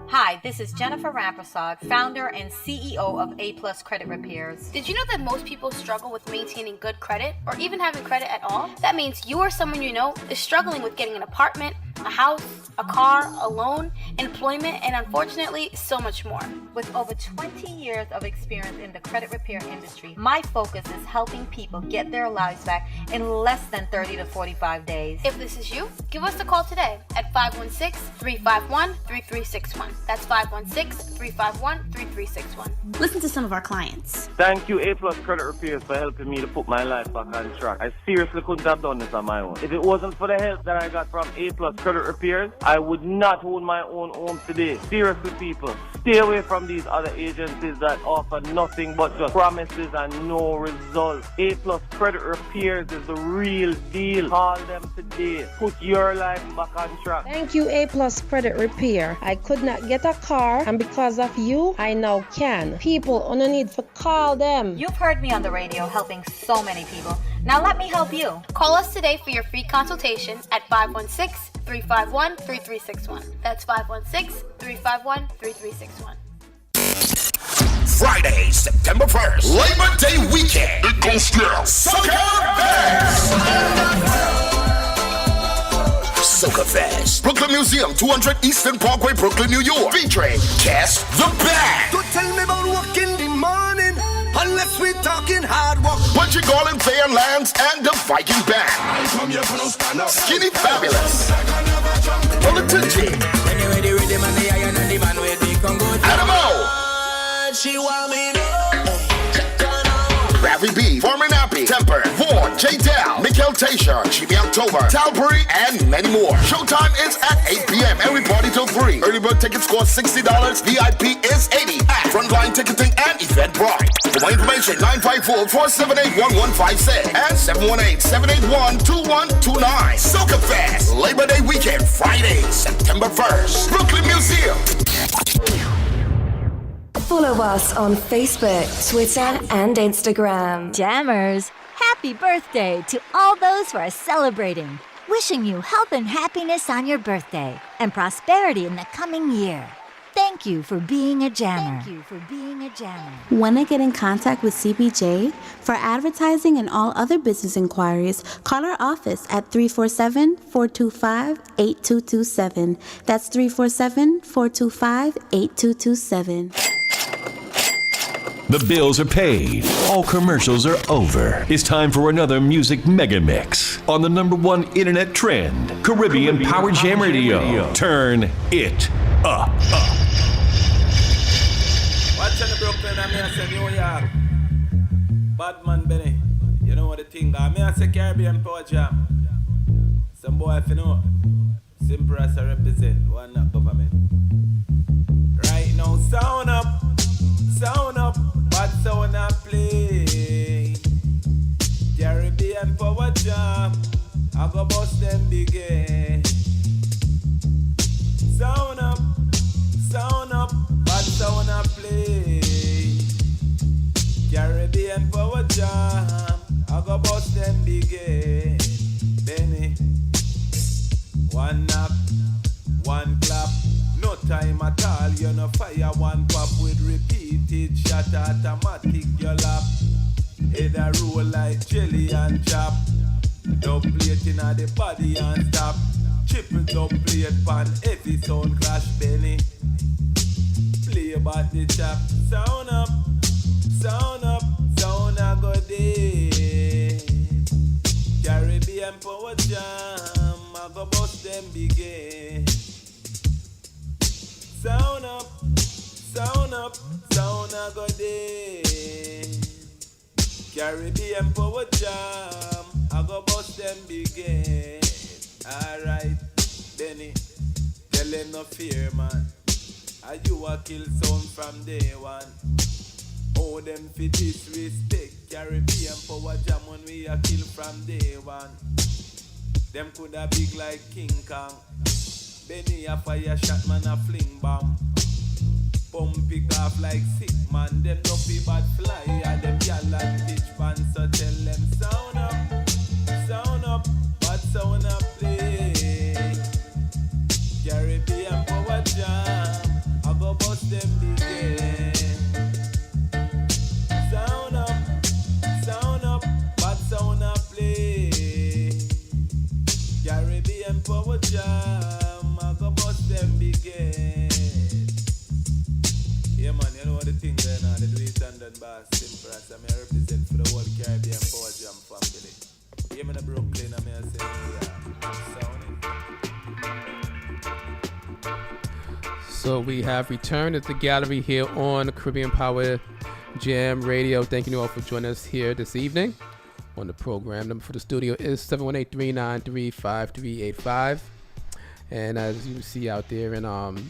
Hi, this is Jennifer Rampersad, founder and CEO of A+ Credit Repairs. Did you know that most people struggle with maintaining good credit or even having credit at all? That means you or someone you know is struggling with getting an apartment, a house, a car, a loan, employment, and unfortunately, so much more. With over 20 years of experience in the credit repair industry, my focus is helping people get their lives back in less than 30 to 45 days. If this is you, give us a call today at 516-351-3361. That's 516-351-3361. Listen to some of our clients. Thank you, A+ Credit Repairs, for helping me to put my life back on track. I seriously couldn't have done this on my own. If it wasn't for the help that I got from A+ Credit Repairs, I would not own my own home today. Seriously, people, stay away from these other agencies that offer nothing but just promises and no results. A+ Credit Repairs is the real deal. Call them today. Put your life back on track. Thank you, A+ Credit Repair. I could not get a car, and because of you, I now can. People on the need for call them. You've heard me on the radio helping so many people. Now let me help you. Call us today for your free consultation at 516-351-3361. That's 516-351-3361. Friday, September 1st, Labor Day weekend. It goes down. Soca Fest. Soca Fest. Brooklyn Museum, 200 Eastern Parkway, Brooklyn, New York. Featuring Cast the Band. Don't tell me about work in the morning, unless we're talking hard work. Budgie Garland, Fairlands, and the Viking Band. Skinny Fabulous. Politici. Adamo. She want me Ravi B, Foreman Appy, Temper, Vaughn, J. Dow, Mikkel Tasha, Jimmy October, Talbury, and many more. Showtime is at 8 p.m. Every party till 3. Early bird tickets cost $60. VIP is $80. At Frontline Ticketing and Eventbrite. For more information, 954-478-1156 and 718-781-2129. Soca Fest, Labor Day weekend, Friday, September 1st. Brooklyn Museum. Follow us on Facebook, Twitter, and Instagram. Jammers, happy birthday to all those who are celebrating. Wishing you health and happiness on your birthday and prosperity in the coming year. Thank you for being a jammer. Want to get in contact with CBJ? For advertising and all other business inquiries, call our office at 347-425-8227. That's 347-425-8227. The bills are paid. All commercials are over. It's time for another music mega mix on the #1 internet trend, Caribbean Power Jam Radio. Turn it up. Watch in Brooklyn, I say New York. BadMan, Benny. You know what the thing got? I say Caribbean Power Jam. Some boy, if you know, simple as I represent, one not government. Right now, sound up, but sound up play. Caribbean Power Jam, I go bust them big again. Sound up, but sound up play. Caribbean Power Jam, I go bust them big again. Benny, one knock, one clap, no time at all. You know fire one pop with repeated shot, automatic your lap. Head a roll like jelly and chop. Dub plate inna the body and stop. Triple dub plate pan heavy sound clash Benny. Play about the chop. Sound up, sound a good day. Caribbean Power Jam, I go bust them begin. Sound up, sound a good day. Caribbean Power Jam, I go bust them begin. Alright, Benny, tell them no fear, man. And you a kill sound from day one. Oh, them fi disrespect Caribbean Power Jam when we a kill from day one. Them coulda big like King Kong. Benny a fire shot, man a fling bomb. Pump pick off like sick man. Them don't be bad fly. And them gal and pitch pan. So tell them sound up, but sound up play. Caribbean Power Jam, I go bust them begin. Sound up, but sound up play. Caribbean Power Jam. Yeah, me the Brooklyn, I mean, I say, So we have returned at the gallery here on Caribbean Power Jam Radio. Thank you all for joining us here this evening on the program. Number for the studio is 718-393-5385. And as you see out there, and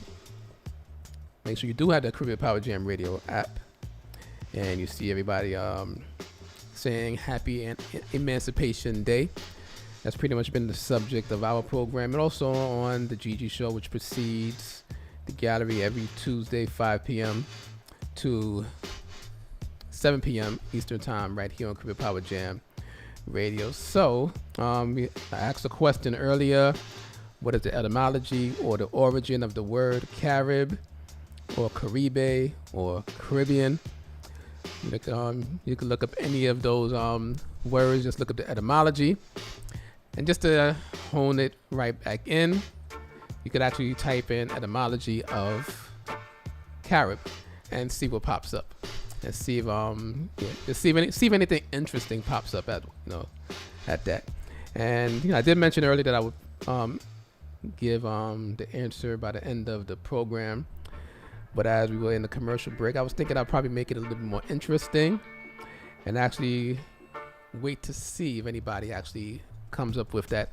make sure you do have the Caribbean Power Jam Radio app. And you see everybody saying Happy Emancipation Day. That's pretty much been the subject of our program. And also on the Gigi Show, which precedes the gallery every Tuesday, 5 p.m. to 7 p.m. Eastern Time, right here on Caribbean Power Jam Radio. So, I asked a question earlier. What is the etymology or the origin of the word Carib or Caribe or Caribbean? You can look up any of those words. Just look up the etymology. And just to hone it right back in, you could actually type in etymology of Carib and see what pops up, and see if see if anything interesting pops up at that. And I did mention earlier that I would give the answer by the end of the program, but as we were in the commercial break, I was thinking I'd probably make it a little bit more interesting and actually wait to see if anybody actually comes up with that.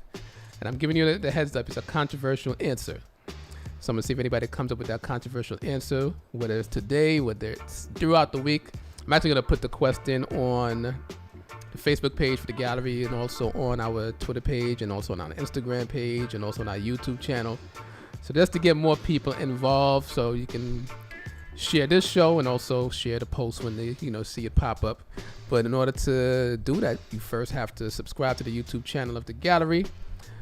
And I'm giving you the heads up, it's a controversial answer. So I'm gonna see if anybody comes up with that controversial answer, whether it's today, whether it's throughout the week. I'm actually gonna put the question on the Facebook page for the gallery, and also on our Twitter page, and also on our Instagram page, and also on our YouTube channel. So just to get more people involved, so you can share this show and also share the post when they see it pop up. But in order to do that, you first have to subscribe to the YouTube channel of the gallery.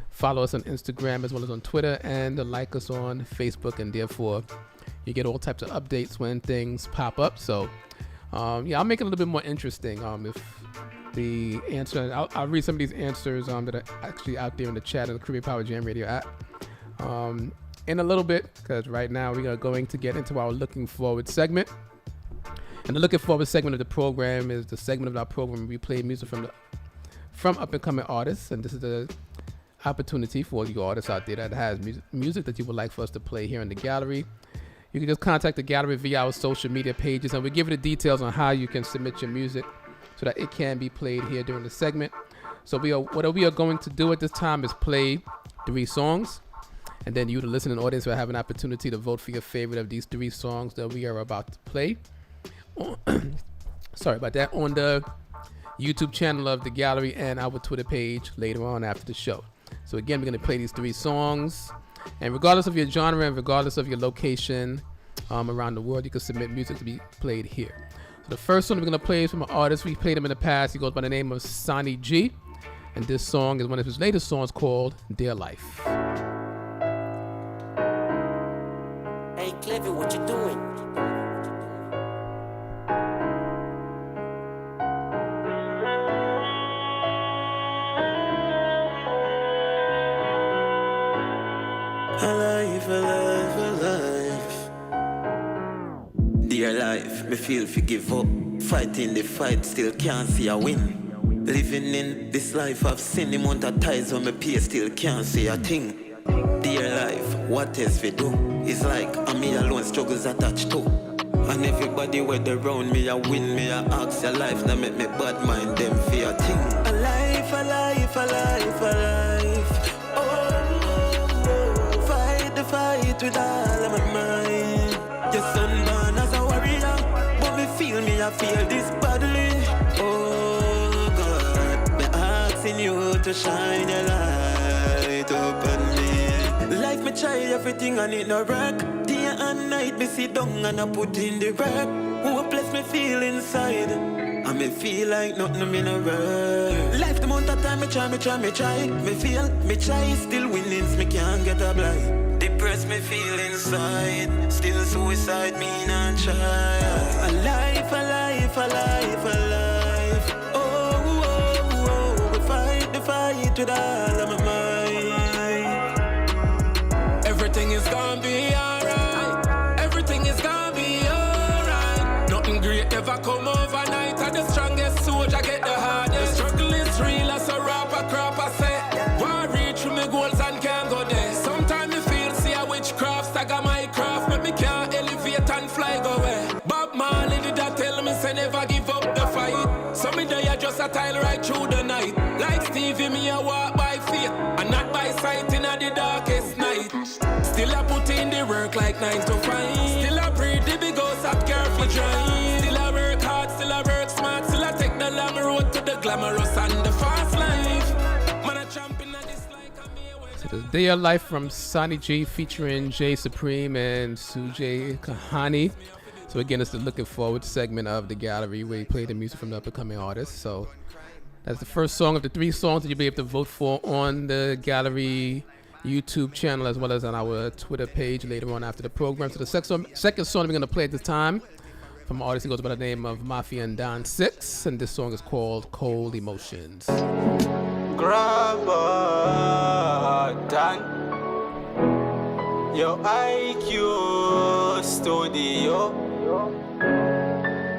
Follow us on Instagram as well as on Twitter, and like us on Facebook, and therefore you get all types of updates when things pop up. So I'll make it a little bit more interesting. If the answer, I'll read some of these answers that are actually out there in the chat of the Caribbean Power Jam Radio app in a little bit, because right now we are going to get into our Looking Forward segment. And the Looking Forward segment of the program is the segment of our program where we play music from up and coming artists, and this is the opportunity for you artists out there that has music that you would like for us to play here in the gallery. You can just contact the gallery via our social media pages, and we'll give you the details on how you can submit your music so that it can be played here during the segment. So what we are going to do at this time is play 3 songs, and then you, the listening audience, will have an opportunity to vote for your favorite of these 3 songs that we are about to play. Sorry about that. On the YouTube channel of the gallery and our Twitter page later on after the show. So again, we're going to play these 3 songs, and regardless of your genre and regardless of your location around the world, you can submit music to be played here. So the first one we're going to play is from an artist. We played him in the past. He goes by the name of Sonny G, and this song is one of his latest songs called Dear Life. Hey Clever, what you doing? Alive. Dear life, me feel if you give up. Fighting the fight, still can't see a win. Living in this life I've seen the amount of ties on my pay, still can't see a thing. Dear life, what else we do? It's like I'm me alone, struggles attached to. And everybody where they round me, I win me, I ask your life, now make me bad mind them fear thing. Alive. Fight with all of my mind. Your son born as a warrior, but me feel me, I feel this badly. Oh God, me asking you to shine your light upon me. Life me try everything and it no work. Day and night me sit down and I put in the work. Hopeless me feel inside, and me feel like nothing me no work. Life the amount of time me try. Me feel, me try, still winnings me can't get a blind. Depressed me feel inside, still suicide me not try. Alive. Oh, we fight the fight with all of my mind. Everything is gonna be alright. Everything is gonna be alright. Nothing great ever come overnight. And the strongest soldier get the hardest. The struggle is real as a rapper. versatile right through the night. Like Stevie, me I walk by faith and not by sight in the darkest night. Still I put in the work like 9 to 5. Still I pray the big house at careful drive. Still I work hard, still I work smart. Still I take the long road to the glamorous and the fast life. Man I champion at this like a me. So the Day of Life from Sonny G featuring Jay Supreme and Sujay Kahani. So again, it's the looking forward segment of the gallery where we play the music from the up-and-coming artists. So that's the first song of the 3 songs that you'll be able to vote for on the gallery YouTube channel as well as on our Twitter page later on after the program. So the second song we're going to play at this time from an artist who goes by the name of Mafia and Don 6, and this song is called Cold Emotions. Grab Dan, your IQ studio.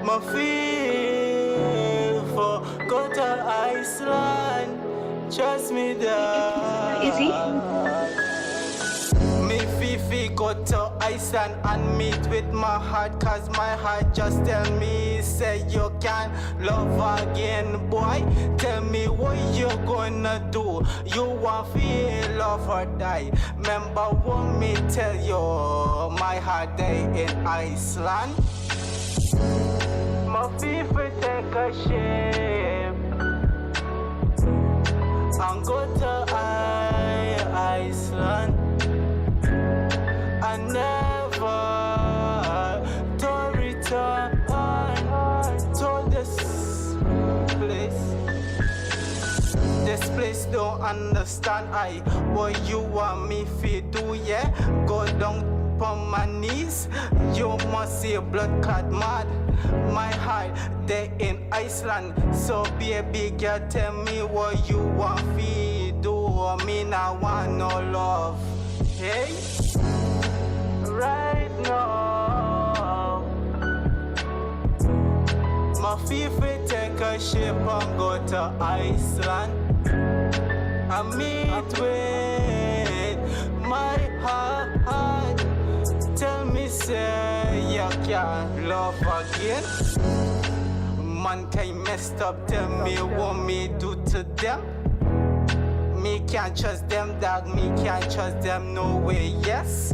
My feel for go to Iceland, trust me there. Easy. Me fifi go to Iceland and meet with my heart, cause my heart just tell me, say you can't love again, boy. Tell me what you gonna do. You want feel love or die. Remember what me tell you, my heart day in Iceland. My fifi take a ship and go to Iceland. I never to return to this place. This place don't understand I what you want me to do, yeah. Go down on my knees, you must see blood clot mad. My heart, they in Iceland. So baby girl, tell me what you want me do. Me not want no love, hey. Right now, my FIFA take a ship and go to Iceland. I meet with my heart. Tell me, say you can't love again. Mankind messed up. Tell me what me do to them. Me can't trust them, dog. Me can't trust them. No way, yes.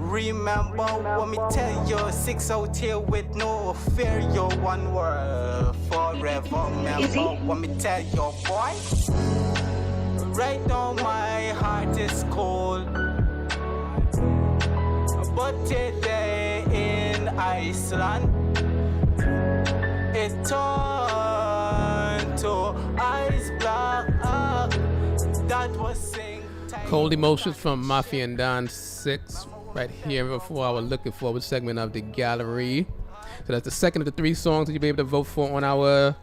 Remember what me tell you, 6 out here with no fear, you one word forever. Remember what me tell you, boy. Right now my heart is cold, but today in Iceland, it turned to ice block. That was sing. Cold Emotions from Mafia and Don 6. Right here for our looking forward segment of the gallery. So that's the second of the 3 songs that you'll be able to vote for on our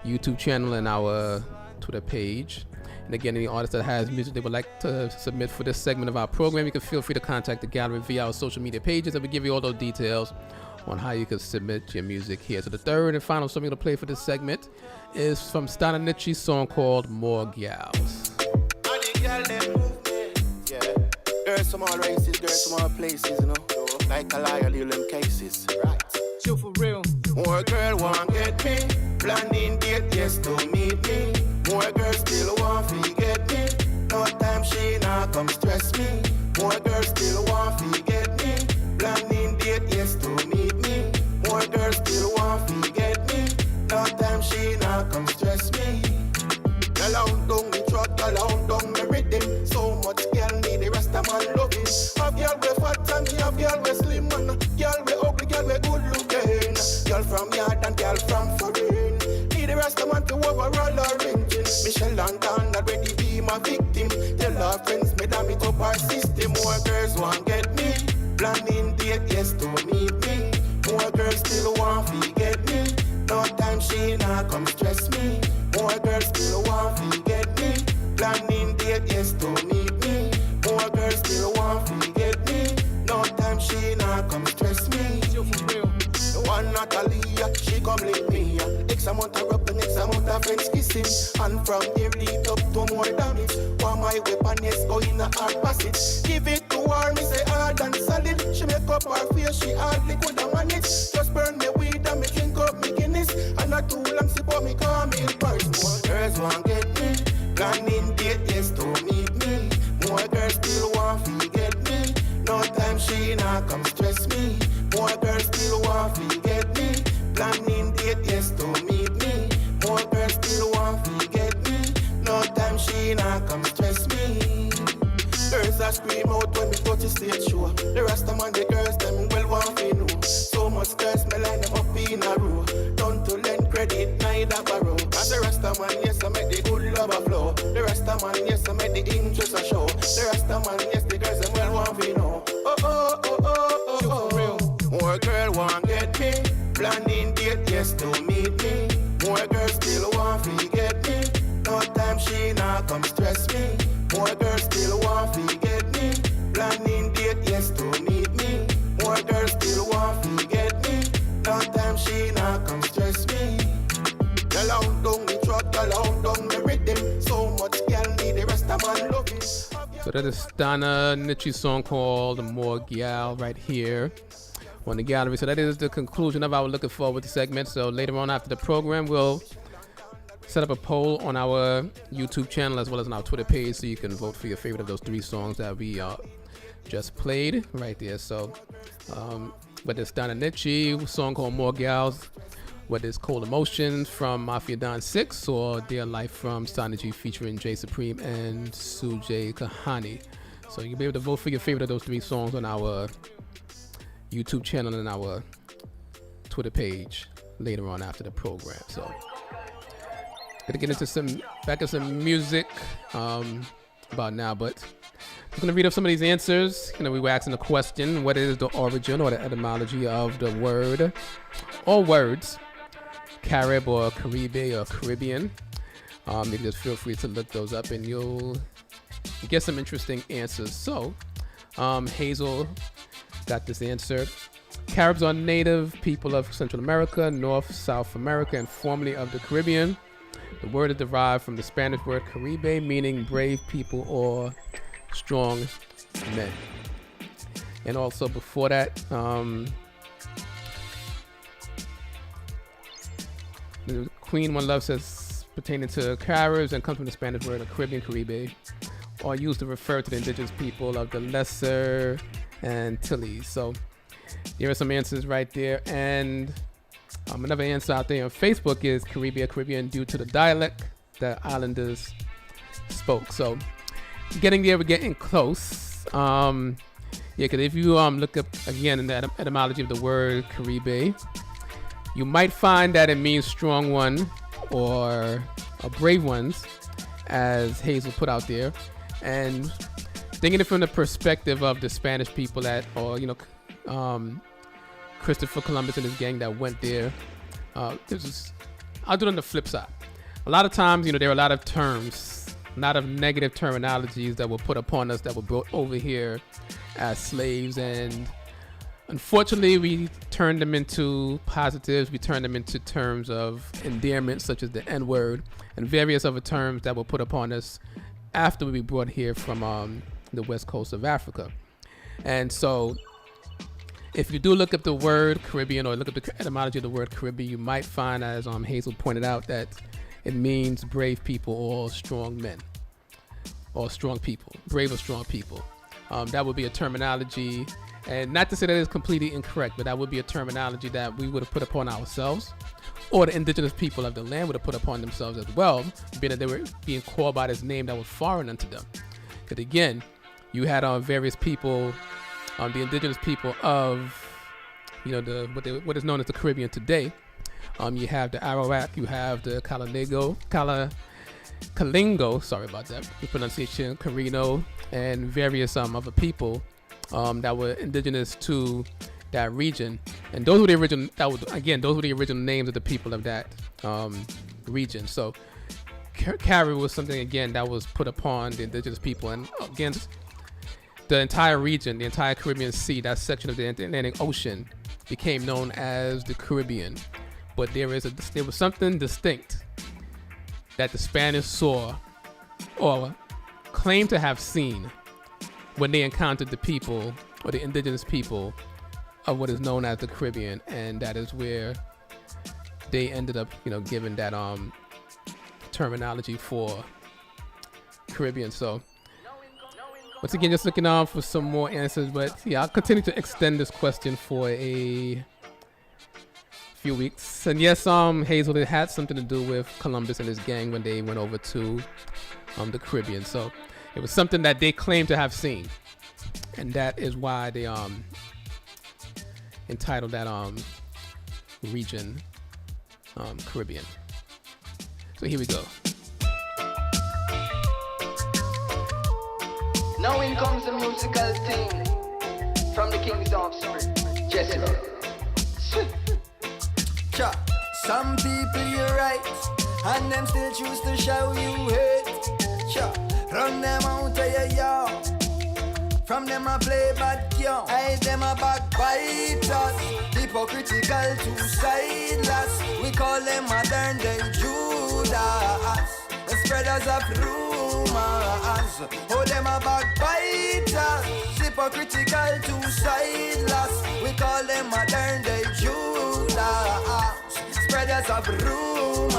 YouTube channel and our Twitter page. And again, any artist that has music they would like to submit for this segment of our program, you can feel free to contact the gallery via our social media pages, and we'll give you all those details on how you can submit your music here. So the third and final song we're going to play for this segment is from Stananichi's song called More Gals. There's some more races, there's some more places, you know. Like a liar, little them cases. Right. Chill for real. More girl want get me. Planning date, yes, to meet me. More girls still want to get me. No time she not come stress me. More girls still want to get me. Planning date, yes, to meet me. More girls still want to get me. No time she not come stress me. Alone down the truck, alone down the rhythm. So much girl need the rest of man loving. A girl we fat and a girl we slim and girl we ugly, girl we good looking. Girl from yard and girl from foreign. Need the rest of man to overall her engine. Michelle and Dan already be my victim. Tell her friends me damn it up our system. More girls want get me. Planning date yes to meet me. More girls still want to get me. No time she not come stress me. More girls still want to get me. Planning date yes to meet me. More girls still want to get me. No time she not come stress me. The one Natalia, she come lick me. X amount of rub, the next amount of friends kissing. And from there lead up to more damage. While my weapon yes go in a hard passage. Give it to her, me say hard and solid. She make up her face, she hardly could have managed. Just burn me weed and me drink up me Guinness. And for too long, see but me coming first. More girls want get me, planning date, yes, to meet me. More girls still want to get me, no time she not come stress me. More girls still want to get me, planning date, yes, to meet me. More girls still want to get me, no time she not come stress me. Girls are scream out when we touch the stage show. The rest of man, the girls, them well want to know. So much girls, me line them up in a row. Don't to lend credit, neither borrow. As the rest of man, yes, I make the good love a flow. The rest of man, yes, I make the interest a show. The rest of man, yes, the girls, them well want to know. Oh, oh, oh, oh, oh, oh. More girl want get me, planning date, yes, to meet me. More girls still want to get me, no time she not come stress me. More girls still want to get me, planning date, yes, to meet me. More girls still want to get me, no time she not come stress me. Girl out down the truck, girl out down the rhythm. So much girl need the rest of man love it. So that is Donna Nietzsche's song called More Gal right here on the gallery. So that is the conclusion of our Looking Forward segment. So later on after the program, we'll set up a poll on our YouTube channel as well as on our Twitter page so you can vote for your favorite of those 3 songs that we just played right there. So whether it's Donna Nietzsche, a song called More Gals, whether it's Cold Emotions from Mafia Don 6 or Dear Life from Sonic featuring Jay Supreme and Sujay Kahani. So you'll be able to vote for your favorite of those 3 songs on our YouTube channel and our Twitter page later on after the program. So gonna get into some music about now, but I'm gonna read up some of these answers. You know, we were asking the question, what is the origin or the etymology of the word or words Carib or Caribe or Caribbean? You can just feel free to look those up and you'll get some interesting answers. So Hazel got this answer. Caribs are native people of Central America, North, South America, and formerly of the Caribbean. The word is derived from the Spanish word Caribe, meaning brave people or strong men. And also before that, the Queen One Love says pertaining to Caribs and comes from the Spanish word Caribbean, Caribe, or used to refer to the indigenous people of the Lesser Antilles. So there are some answers right there. And another answer out there on Facebook is Caribbean due to the dialect that islanders spoke. So getting there, we're getting close. Yeah, because if you look up again in the etymology of the word Caribe, you might find that it means strong one or brave ones, as Hazel put out there. And thinking it from the perspective of the Spanish people Christopher Columbus and his gang that went there. I'll do it on the flip side. A lot of times, there are a lot of terms, a lot of negative terminologies that were put upon us that were brought over here as slaves. And unfortunately, we turned them into positives. We turned them into terms of endearment, such as the N-word and various other terms that were put upon us after we were brought here from the west coast of Africa. And so if you do look up the word Caribbean or look up the etymology of the word Caribbean, you might find, as Hazel pointed out, that it means brave people or strong men or strong people, brave or strong people. That would be a terminology, and not to say that it's completely incorrect, but that would be a terminology that we would have put upon ourselves, or the indigenous people of the land would have put upon themselves as well, being that they were being called by this name that was foreign unto them. Because again, you had various people, the indigenous people of, what is known as the Caribbean today. You have the Arawak, you have the Kalingo, sorry about that, the pronunciation, Carino, and various other people that were indigenous to that region. And those were the original, those were the original names of the people of that region. So Carib was something, again, that was put upon the indigenous people, and against the entire region, the entire Caribbean Sea, that section of the Atlantic Ocean became known as the Caribbean. But there was something distinct that the Spanish saw or claimed to have seen when they encountered the people or the indigenous people of what is known as the Caribbean. And that is where they ended up, giving that terminology for Caribbean. So once again, just looking on for some more answers, but yeah, I'll continue to extend this question for a few weeks. And yes, Hazel, it had something to do with Columbus and his gang when they went over to the Caribbean. So it was something that they claimed to have seen, and that is why they entitled that region Caribbean. So here we go. Now in comes the musical thing from the King's Offspring, Jesse. Some people you're right, and them still choose to show you hate. Run them out of your yard. From them I play bad young. I them a backbiters, hypocritical two-sideless. We call them modern day Judas, the spreaders of rumors. Oh, them a backbiters, hypocritical two-sideless. We call them modern day Judas, spreaders of rumors.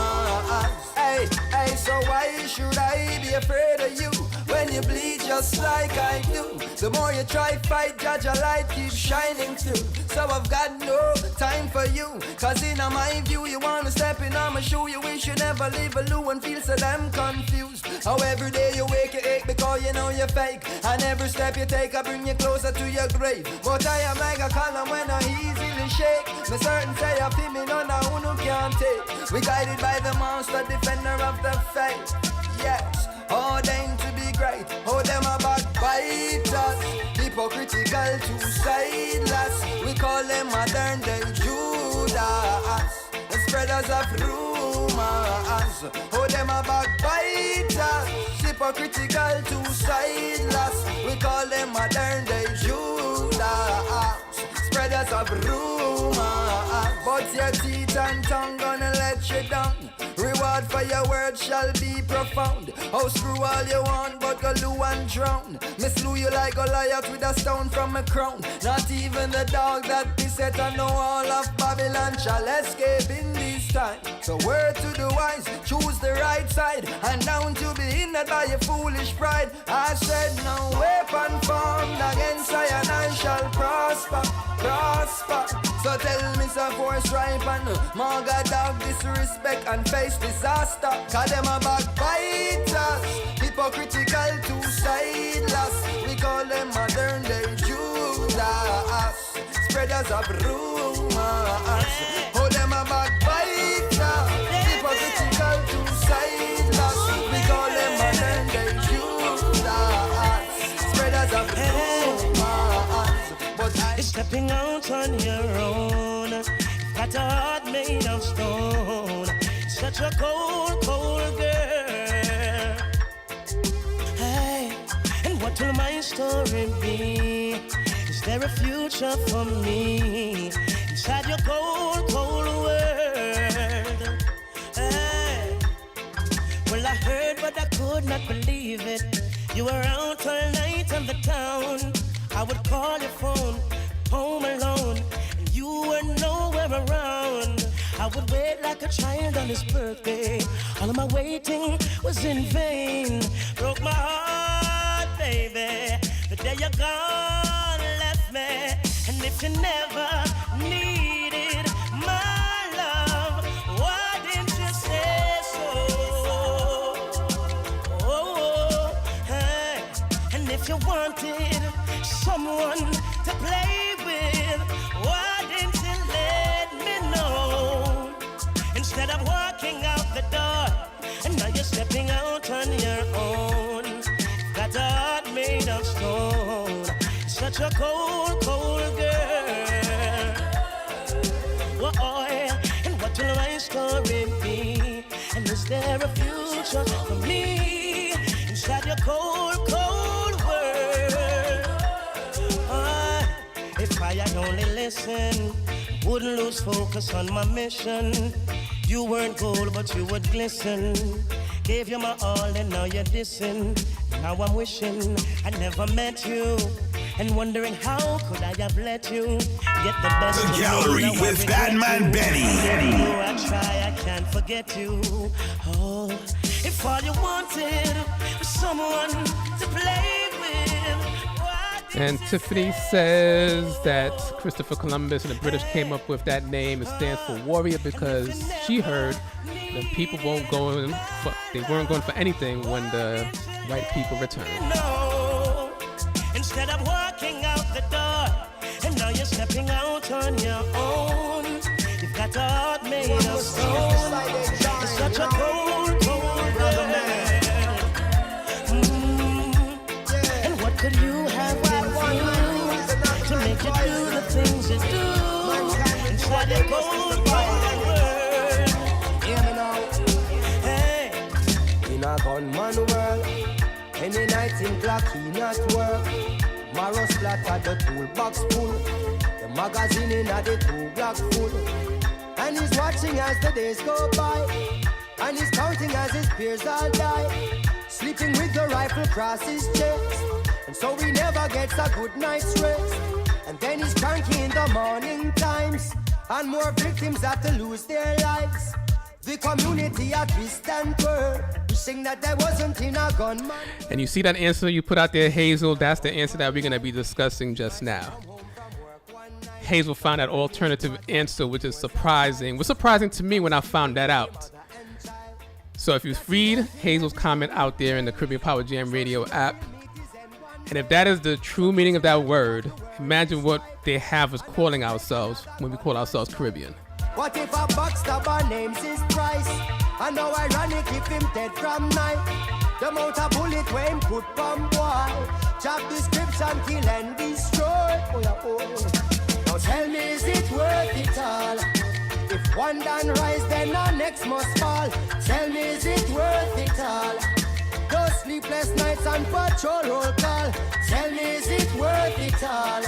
Hey, so why should I be afraid of you when you bleed just like I do? The more you try fight, judge a light keeps shining through. So I've got no time for you, cause in my view you wanna step in on my shoe. You wish you never leave a loo and feel so damn confused. How every day you wake you ache because you know you're fake, and every step you take I bring you closer to your grave. But I am like a column when I easily shake. Me certain say I feel me none of who can't take. We guided by the monster, defender of the faith. Yes, ordained to be great. Oh, them a backbiters, hypocritical two-sideless. We call them modern day Judas, the spreaders of rumors. Oh, them a backbiters, hypocritical two-sideless. We call them modern day Judas, spreaders of rumors. But your teeth and tongue gonna let you down. Reward for your words shall be profound. Oh, screw all you want, but go loo and drown. Me slew you like Goliath with a stone from a crown. Not even the dog that beset on the wall of Babylon shall escape in this time. So word to the wise, choose the right side, and down to be hindered by your foolish pride. I said no weapon formed against I and I shall prosper. So tell me some force ripe and maga dog disrespect and face disaster. Cause them a backbiters, hypocritical two-sideless. We call them modern day Judas, spreaders of rumors. Oh, them a backbiters, hypocritical two-sideless. We call them modern day Judas, spreaders of rumors. But you're stepping out on your own. You've got a heart made of stone. Such a cold, cold girl. Hey, and what will my story be? Is there a future for me inside your cold, cold world? Hey, well I heard but I could not believe it. You were out all night in the town. I would call your phone, home alone, and you were nowhere around. I would wait like a child on his birthday. All of my waiting was in vain. Broke my heart, baby, the day you're gone, left me. And if you never needed my love, why didn't you say so? Oh, hey. And if you wanted someone to play with, why didn't you let me know? Instead of walking out the door, and now you're stepping out on your own. Got a heart made of stone. Such a cold, cold girl. Whoa, and what will my story be? And is there a future for me inside your cold, cold world? If I had only listened, wouldn't lose focus on my mission. You weren't gold, but you would glisten. Gave you my all, and now you're dissing. Now I'm wishing I never met you. and wondering how could I have let you get the best The of me. Gallery Now I with regret BadMan you. Benny. Though I try, I can't forget you. Oh, if all you wanted was someone to play with. And Tiffany says that Christopher Columbus and the British came up with that name. It stands for warrior because she heard that people weren't going for anything when the right people returned. No, instead of walking out the door, and now you're stepping out on your own. You've got a heart made of stone. It's such a cold, cold world. And what could you have been through to make you do the things you do inside your cold, cold world? Hear me now. Hey, in a gunman world, any night in clock he not work. Marrow splattered the toolbox full, the magazine in a the two block full. And he's watching as the days go by, and he's counting as his peers all die. Sleeping with the rifle across his chest, and so he never gets a good night's rest. And then he's cranky in the morning times, and more victims have to lose their lives. The community at twist and turn, wishing that there wasn't in a gunman. And you see that answer you put out there, Hazel? That's the answer that we're going to be discussing just now. Hazel found that alternative answer, which is surprising. It was surprising to me when I found that out. So if you read Hazel's comment out there in the Caribbean Power Jam Radio app, and if that is the true meaning of that word, imagine what they have us calling ourselves when we call ourselves Caribbean. What if a backstabber names his price? And how ironic if him dead from night. The amount of bullet where him put from boy. Job description, kill and destroy. Oh yeah, oh yeah. Now tell me, is it worth it all? If one done rise, then the next must fall. Tell me, is it worth it all? Those sleepless nights and patrol roll call. Tell me, is it worth it all?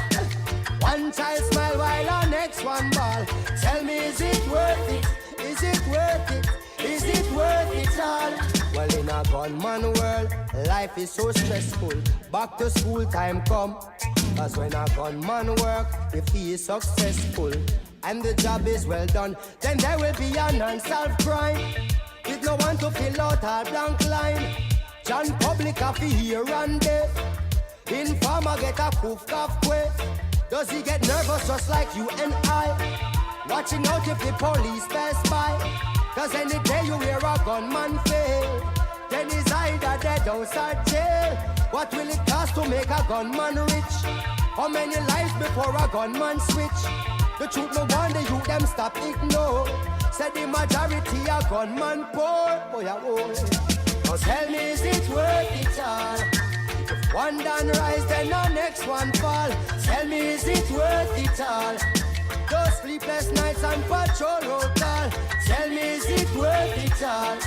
One child smile while the next one ball. Tell me, is it worth it? Is it worth it? Is it worth it all? Well, in a gunman world, life is so stressful. Back to school time come. Cause when a gunman work, if he is successful and the job is well done, then there will be an unsolved crime. With no one to fill out a blank line. John Public have to hear and there. Informer get a poof cough quick. Does he get nervous just like you and I? Watching out if the police pass by. Cause any day you hear a gunman fail, then he's either dead or jail. What will it cost to make a gunman rich? How many lives before a gunman switch? The truth no wonder you them stop ignore. Said the majority a gunman poor. Oh yeah, oh. Now tell me, is it worth it all? If one done rise, then the next one fall. Tell me, is it worth it all? Those sleepless nights and patrol roll call. Tell me, is it worth it all?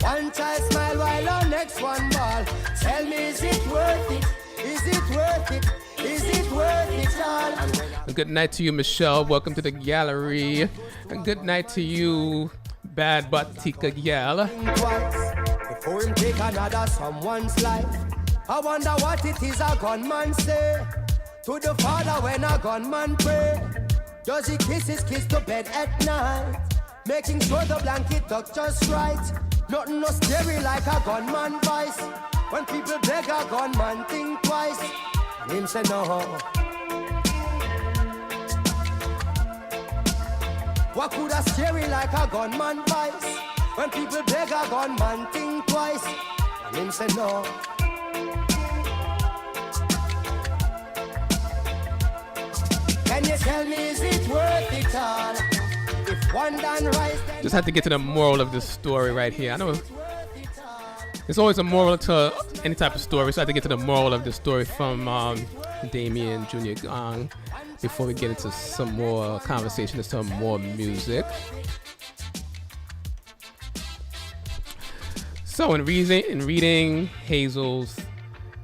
One child smile while the next one ball. Tell me, is it worth it? Is it worth it? Is it worth it all? A good night to you, Michelle. Welcome to the gallery. And good night to you, Bad Batika Gal. Before him take another someone's life, I wonder what it is a gunman say to the father when a gunman pray. Does he kiss his kids to bed at night, making sure the blanket tucked just right? Nothing no scary like a gunman vice. When people beg a gunman, think twice. And him say no. What could a scary like a gunman vice? When people beg a gunman, think twice. And him say no. Can you tell me, is it worth it all? If one done right, Just had to get to the moral of this story right here. I know there's always a moral to any type of story, so I had to get to the moral of the story from Damien Jr. Gong before we get into some more conversation and some more music. So in reading Hazel's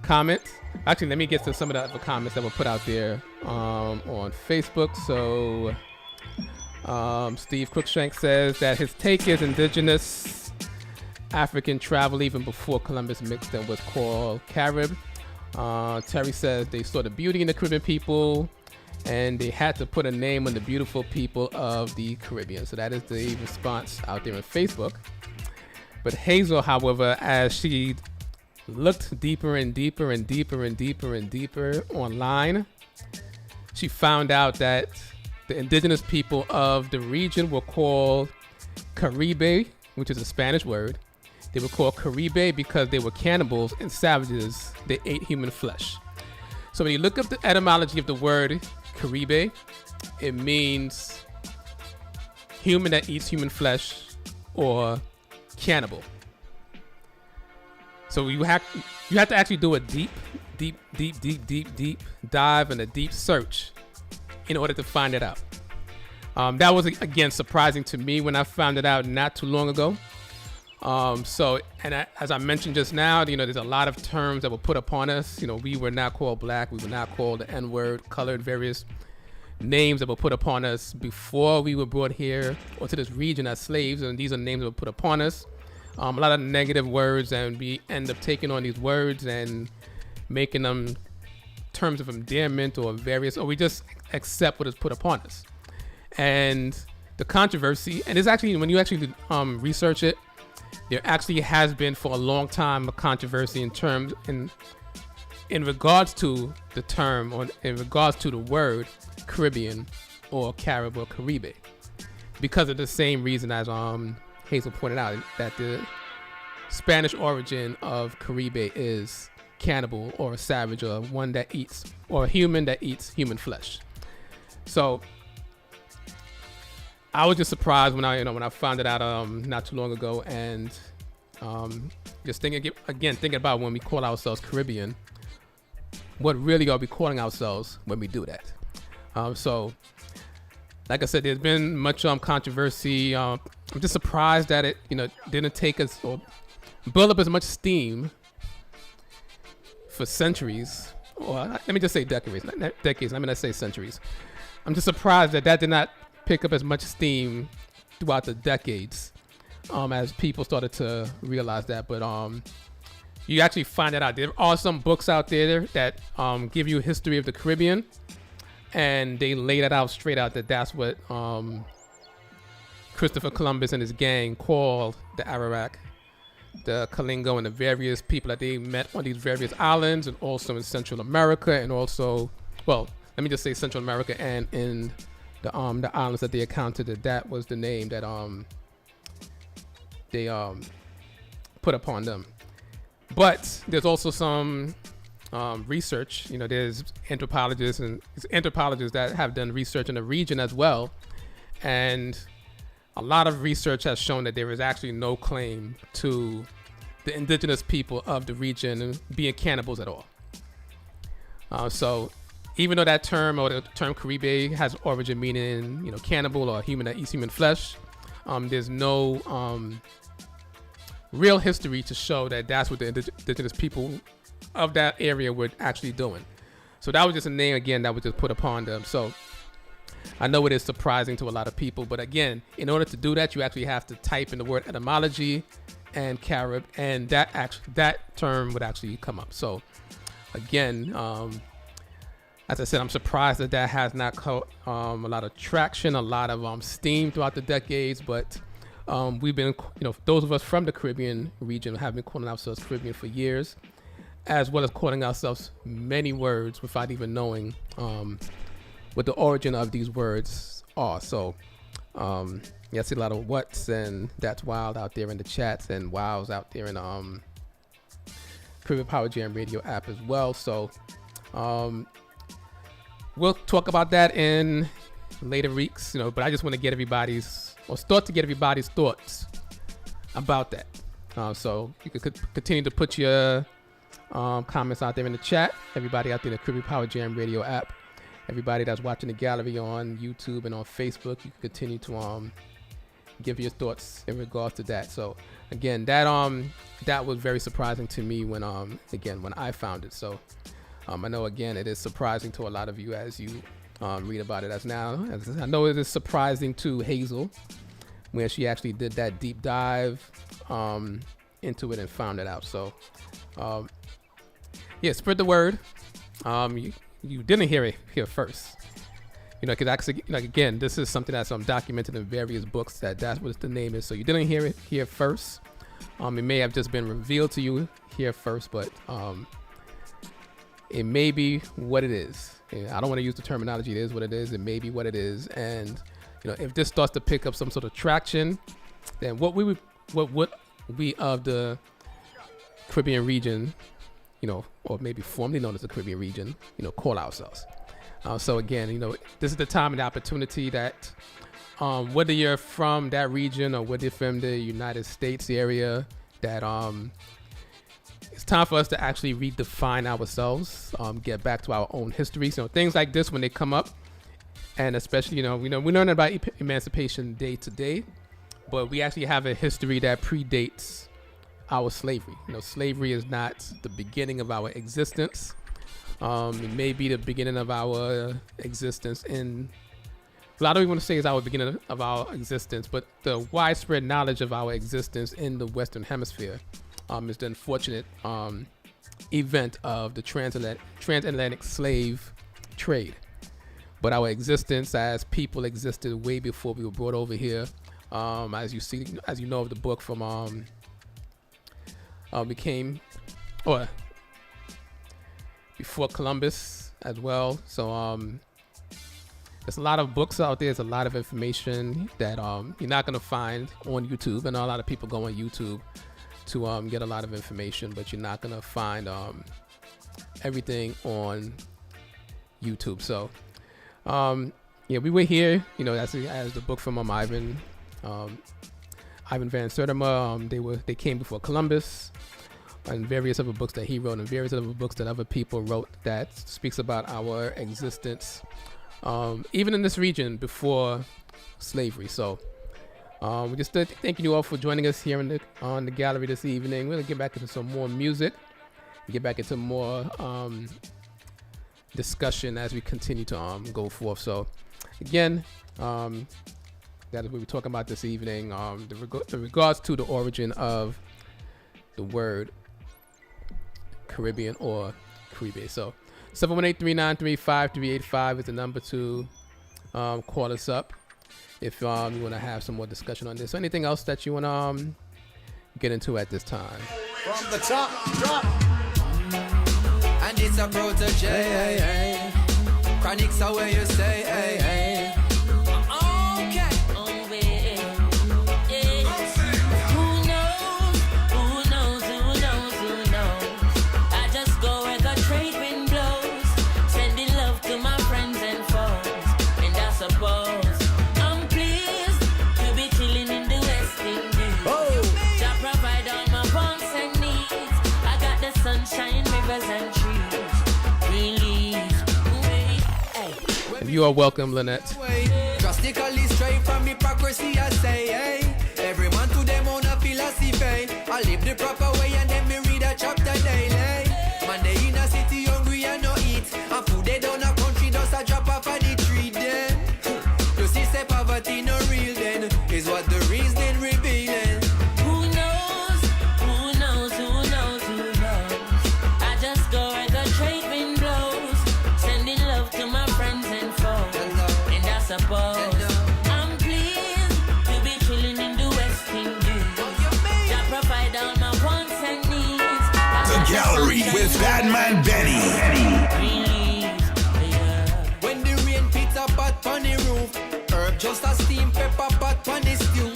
comments, actually let me get to some of the other comments that were put out there on Facebook. So Steve Crookshank says that his take is indigenous African travel even before Columbus mixed in was called Carib. Terry says they saw the beauty in the Caribbean people, and they had to put a name on the beautiful people of the Caribbean. So that is the response out there on Facebook. But Hazel, however, as she looked deeper and deeper and deeper and deeper and deeper online, she found out that the indigenous people of the region were called Caribe, which is a Spanish word. They were called Caribe because they were cannibals and savages. They ate human flesh. So when you look up the etymology of the word Caribe, it means human that eats human flesh or cannibal. So you have to actually do a deep dive and a deep search in order to find it out. That was, again, surprising to me when I found it out not too long ago. As I mentioned just now, there's a lot of terms that were put upon us. We were not called black. We were not called the N-word, colored, various names that were put upon us before we were brought here or to this region as slaves. And these are names that were put upon us. A lot of negative words, and we end up taking on these words and making them terms of endearment or we just accept what is put upon us. And the controversy, and it's actually, when you actually research it, there actually has been for a long time a controversy in regards to the term, or in regards to the word Caribbean or Carib or Caribe, because of the same reason as Hazel pointed out, that the Spanish origin of Caribe is cannibal or savage, or one that eats, or a human that eats human flesh. So I was just surprised when I found it out not too long ago, and just thinking about when we call ourselves Caribbean, what really are we calling ourselves when we do that? So like I said, there's been much controversy. I'm just surprised that it didn't take us or build up as much steam for centuries, or let me just say decades. Not decades. I mean, I say centuries. I'm just surprised that did not pick up as much steam throughout the decades as people started to realize that. But you actually find that out. There are some books out there that give you a history of the Caribbean, and they lay that out straight out, that that's what Christopher Columbus and his gang called the Arawak, the Kalingo, and the various people that they met on these various islands, and also in Central America, and also, well, let me just say Central America, and in the islands that they accounted that was the name that they put upon them. But there's also some research. There's anthropologists that have done research in the region as well, and a lot of research has shown that there is actually no claim to the indigenous people of the region being cannibals at all. So even though that term, or the term Caribe, has origin meaning cannibal or human that eats human flesh, there's no real history to show that that's what the indigenous people of that area were actually doing. So that was just a name, again, that was just put upon them. So I know it is surprising to a lot of people, but again, in order to do that, you actually have to type in the word etymology and Carib, and that term would actually come up. So again, as I said, I'm surprised that has not caught a lot of traction, a lot of steam throughout the decades. But we've been, those of us from the Caribbean region have been calling ourselves Caribbean for years, as well as calling ourselves many words without even knowing what the origin of these words are. So I see a lot of what's and that's wild out there in the chats, and wows out there in Caribbean Power Jam Radio app as well. So we'll talk about that in later weeks, but I just want to get everybody's thoughts about that. So you could continue to put your comments out there in the chat. Everybody out there in the Caribbean Power Jam Radio app, everybody that's watching the gallery on YouTube and on Facebook, you can continue to give your thoughts in regards to that. So again, that was very surprising to me when I found it. So I know, again, it is surprising to a lot of you as you read about it as now. As I know it is surprising to Hazel, where she actually did that deep dive into it and found it out. So yeah, spread the word. You didn't hear it here first. Because actually, again, this is something that's documented in various books that's what the name is. So you didn't hear it here first. It may have just been revealed to you here first, but it may be what it is. I don't want to use the terminology. It is what it is. It may be what it is. And if this starts to pick up some sort of traction, then what we of the Caribbean region, or maybe formerly known as the Caribbean region, call ourselves. So again, this is the time and the opportunity that whether you're from that region or whether you're from the United States area, that it's time for us to actually redefine ourselves, get back to our own history. So things like this, when they come up, and especially, we learn about emancipation day to day, but we actually have a history that predates our slavery. Slavery is not the beginning of our existence. It may be the beginning of our existence in, well, I don't even want to say it's our beginning of our existence, but the widespread knowledge of our existence in the Western Hemisphere is the unfortunate event of the transatlantic slave trade. But our existence as people existed way before we were brought over here. As you know of the book from before Columbus as well. So there's a lot of books out there. There's a lot of information that you're not going to find on YouTube. And a lot of people go on YouTube to get a lot of information, but you're not going to find everything on YouTube. So we were here, as the book from Ivan Van Sertima. They came before Columbus, and various other books that he wrote, and various other books that other people wrote that speaks about our existence, even in this region before slavery. So we're just thanking you all for joining us here on the gallery this evening. We're gonna get back into some more music, get back into more discussion as we continue to go forth. So again, that is what we're talking about this evening. The regards to the origin of the word Caribbean or Caribe. So 718-393-5385 is the number to call us up if you want to have some more discussion on this. So anything else that you want to get into at this time? From the top, drop. And it's a protege. Chronics are where you say, You are welcome, Lynette. Drastically straight from hypocrisy, I say, hey. Every man to them own a philosophy. I live the proper way and then me read a chapter daily. Man, they in a city hungry and no eat. And food they down a country does a drop off of the tree then. You see, say poverty no real then. Is what the reason revealing. Who knows? Who knows? Who knows? Who knows? I just go where the trade wind blows. Sending love to my friends and foes. And I suppose I'm pleased to be chilling in the West Indies. I provide all my wants and needs. The gallery with BadMan Benny. When the rain pits a pot on the roof, herb just a steam pepper pot on the stew.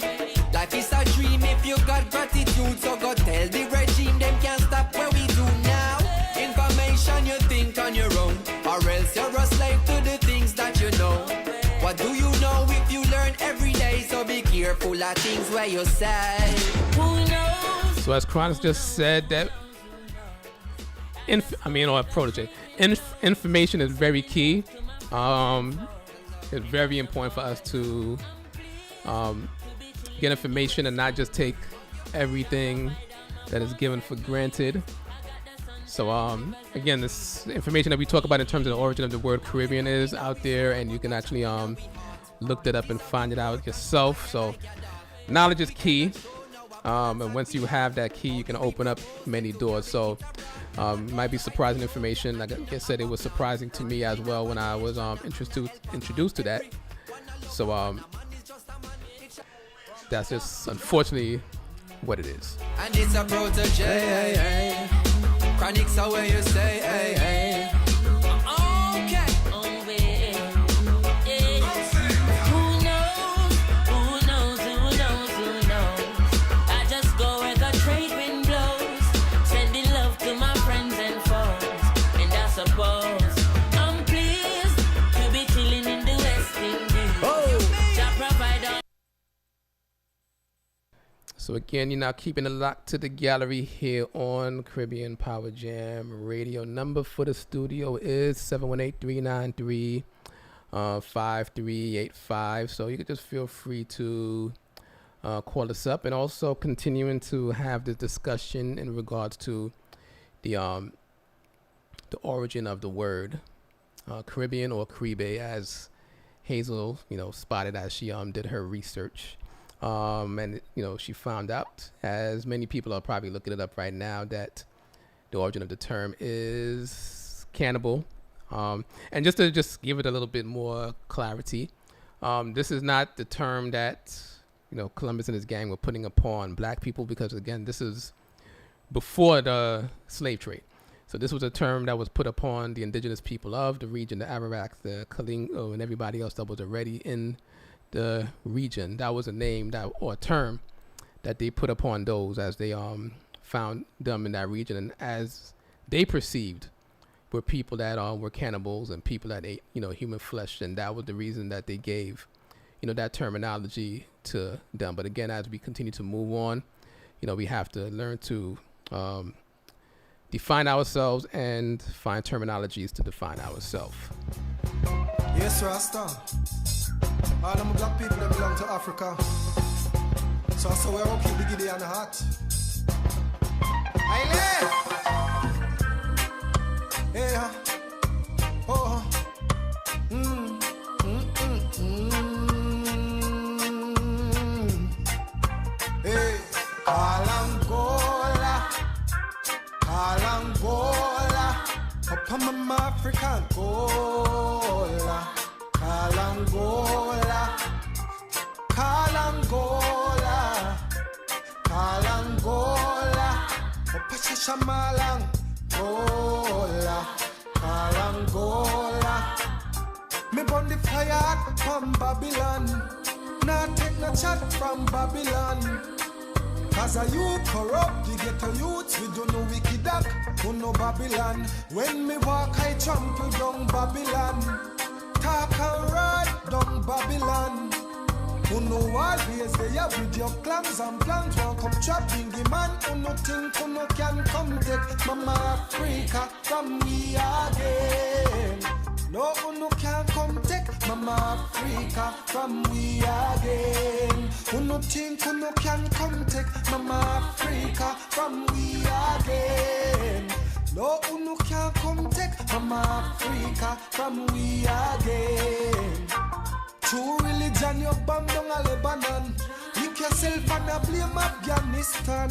Life is a dream if you got gratitude. So go tell the regime them can't stop what we do now. Information you think on your own, or else you're a slave to the things that you know. What do you know if you learn every day? So be careful of things where you say. Who knows? So as Chronicles just said, that protege. Information is very key. It's very important for us to get information and not just take everything that is given for granted. So again, this information that we talk about in terms of the origin of the word Caribbean is out there, and you can actually look that up and find it out yourself. So knowledge is key. And once you have that key, you can open up many doors. So it might be surprising information. Like I said, it was surprising to me as well when I was introduced to that. So that's just unfortunately what it is. And it's a protege. Chronics are where you stay. Okay. So again, you're now keeping it locked to the gallery here on Caribbean Power Jam Radio. Number for the studio is 718-393-5385. So you can just feel free to call us up, and also continuing to have this discussion in regards to the origin of the word Caribbean, or Caribe, as Hazel, spotted as she did her research. And she found out, as many people are probably looking it up right now, that the origin of the term is cannibal. And just to give it a little bit more clarity, this is not the term that Columbus and his gang were putting upon black people, because again, this is before the slave trade. So this was a term that was put upon the indigenous people of the region, the Arawak, the Kalingo, and everybody else that was already in the region. That was a name or a term that they put upon those as they found them in that region, and as they perceived were people that were cannibals and people that ate human flesh, and that was the reason that they gave that terminology to them. But again, as we continue to move on, we have to learn to define ourselves and find terminologies to define ourselves. Yes, Rasta. All them black people that belong to Africa. So we're gonna keep the giddy and the hot. Aile! Yeah. Oh. Hey. Kalangola. Up on my African Gola. Kalangola, Opachasha Malang, Gola, Kalangola. Me burn the fire from Babylon. Now take no chat from Babylon. Cause a you corrupt, the ghetto youths, we don't know wicked duck, who know Babylon. When me walk, I trample down Babylon. Talk and ride down Babylon. Who know always they are with your clams and plans. Won't come trapping the man. Who no think who no can come take Mama Africa from me again. No who no can come take Mama Africa from me again. Who no think who no can come take Mama Africa from me again. No who no can come take Mama Africa from we again. True religion you bomb down a Lebanon. Lick yourself and a blame Afghanistan.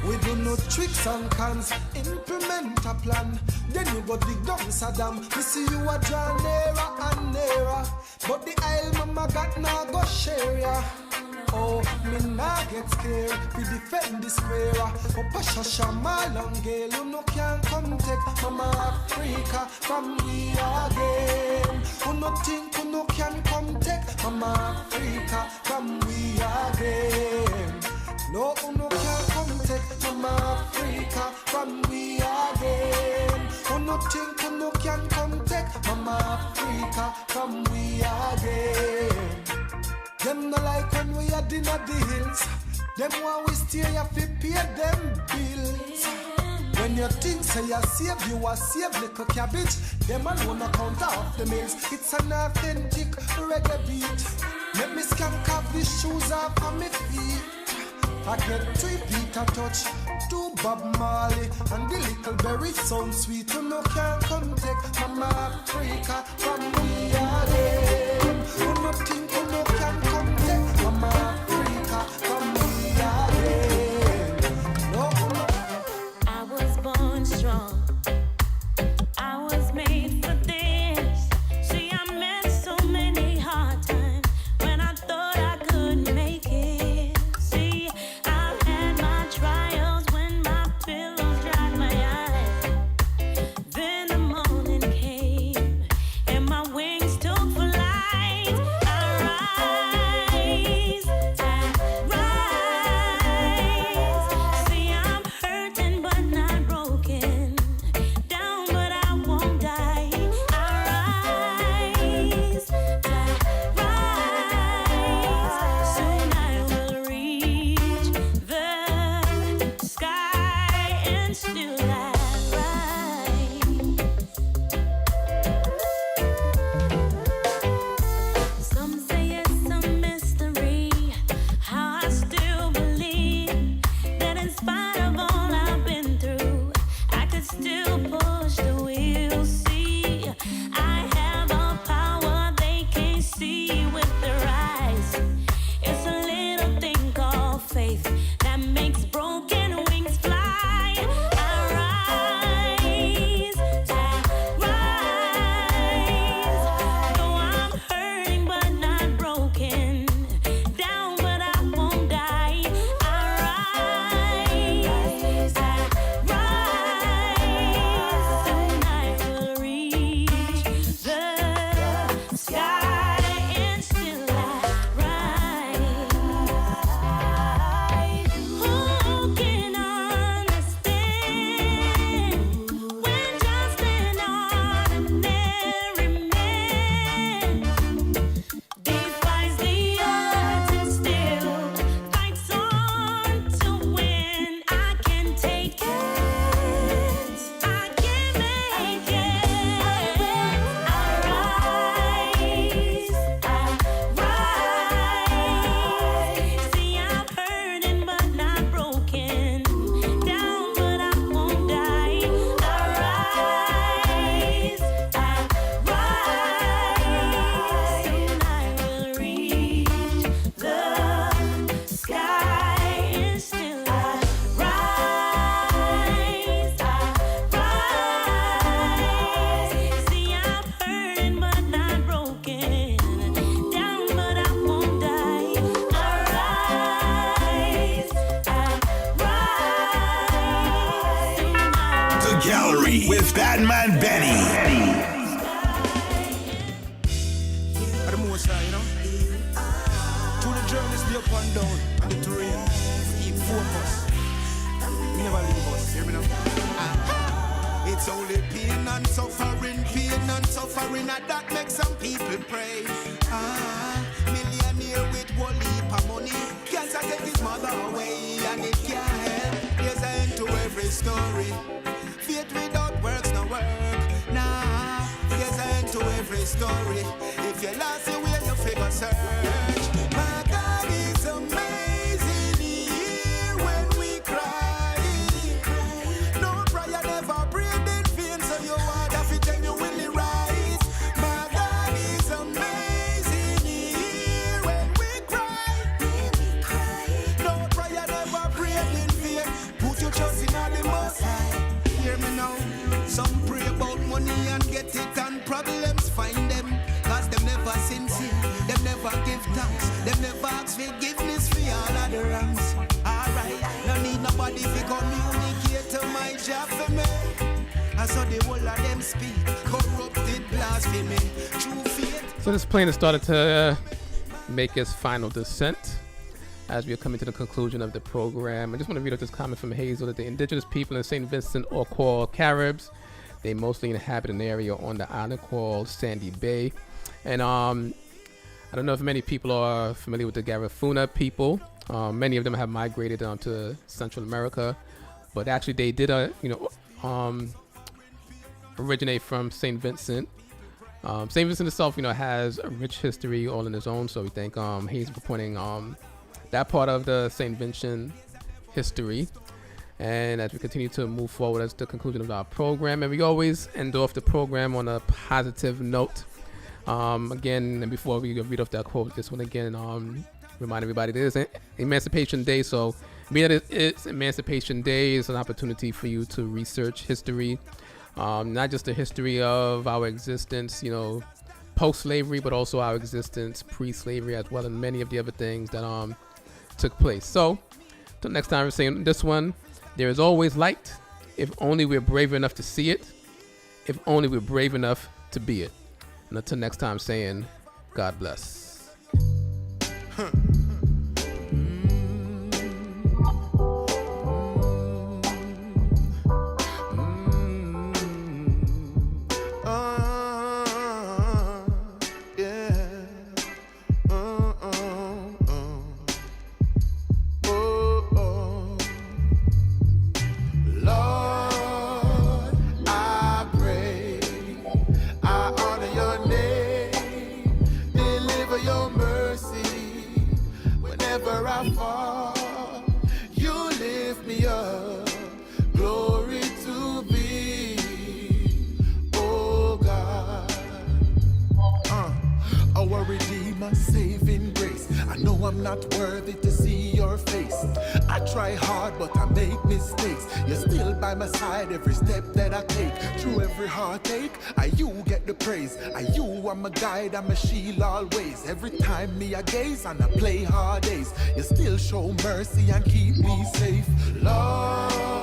We do no tricks and cons, implement a plan. Then you go dig down Saddam. We see you a draw nearer and nearer. But the Isle Mama got now go share ya. Oh, me nah get scared. We defend the square. Oh, Pasha Shamal and Gale, who no can come take Mama Africa from we again. Who no think who no can come take Mama Africa from we again. No, who no can come take Mama Africa from we again. Who no think who no can come take Mama Africa from we again. Them no like when we are in the hills. Them want we stay here fi pay them bills. When you think say you save, you are save little cabbage. Them alone account off the mills. It's an authentic reggae beat. Let me skank off the shoes off of my feet. I get 3 Peter touch, 2 Bob Marley, and the little berry sound sweet. You no can come take Mama Africa from me again. You no think you no can come take Mama Africa from me again. strong. I was made for this. See, I met so many hard times when I thought I couldn't make it. See, I've had my trials when my pillows dried my eyes. Then the morning came and my wings took flight. Gallery with BadMan Benny. At the most, you know, through the journeys be up and down, and the terrain, keep focus. Never leave us, hear me now? It's only pain and suffering, and that makes some people pray. Millionaire with one heap of money, cancer take his mother away, and it can't help. There's an end to every story. Faith without works no work. Nah, there's an end to every story. If you lost your way, you figure search. My God is amazing. Here when we cry. No prayer never breathed in vain, so you want to tell you will it rise. My God is amazing. Here when we cry. No prayer never breathed in vain. Put your trust in all the Most High. Hear me now. Some pray about money and get it, and problems find them. Cause them never sincere, them never give thanks, them never ask forgiveness for all of the wrongs. Alright, no need nobody to communicate to my job for me. I saw the whole of them speak, corrupted blasphemy, true faith. So this plane has started to make its final descent. As we are coming to the conclusion of the program, I just want to read out this comment from Hazel that the indigenous people in St. Vincent are called Caribs. They mostly inhabit an area on the island called Sandy Bay. And I don't know if many people are familiar with the Garifuna people. Many of them have migrated down to Central America, but actually they did originate from St. Vincent. St. Vincent itself, has a rich history all in its own. So we thank Hazel for pointing that part of the St. Vincent history. And as we continue to move forward, that's the conclusion of our program. And we always end off the program on a positive note. Again, and before we read off that quote, this one again, remind everybody it is Emancipation Day. So being that it's Emancipation Day, it's an opportunity for you to research history, not just the history of our existence, you know, post-slavery, but also our existence pre-slavery as well, and many of the other things that took place. So, till next time, we're saying this one, there is always light, if only we're brave enough to see it, if only we're brave enough to be it. And until next time, saying, God bless. Saving grace. I know I'm not worthy to see your face. I try hard, but I make mistakes. You're still by my side every step that I take. Through every heartache, you get the praise. You are my guide, I'm a shield always. Every time me I gaze and I play hard days, you still show mercy and keep me safe, Lord.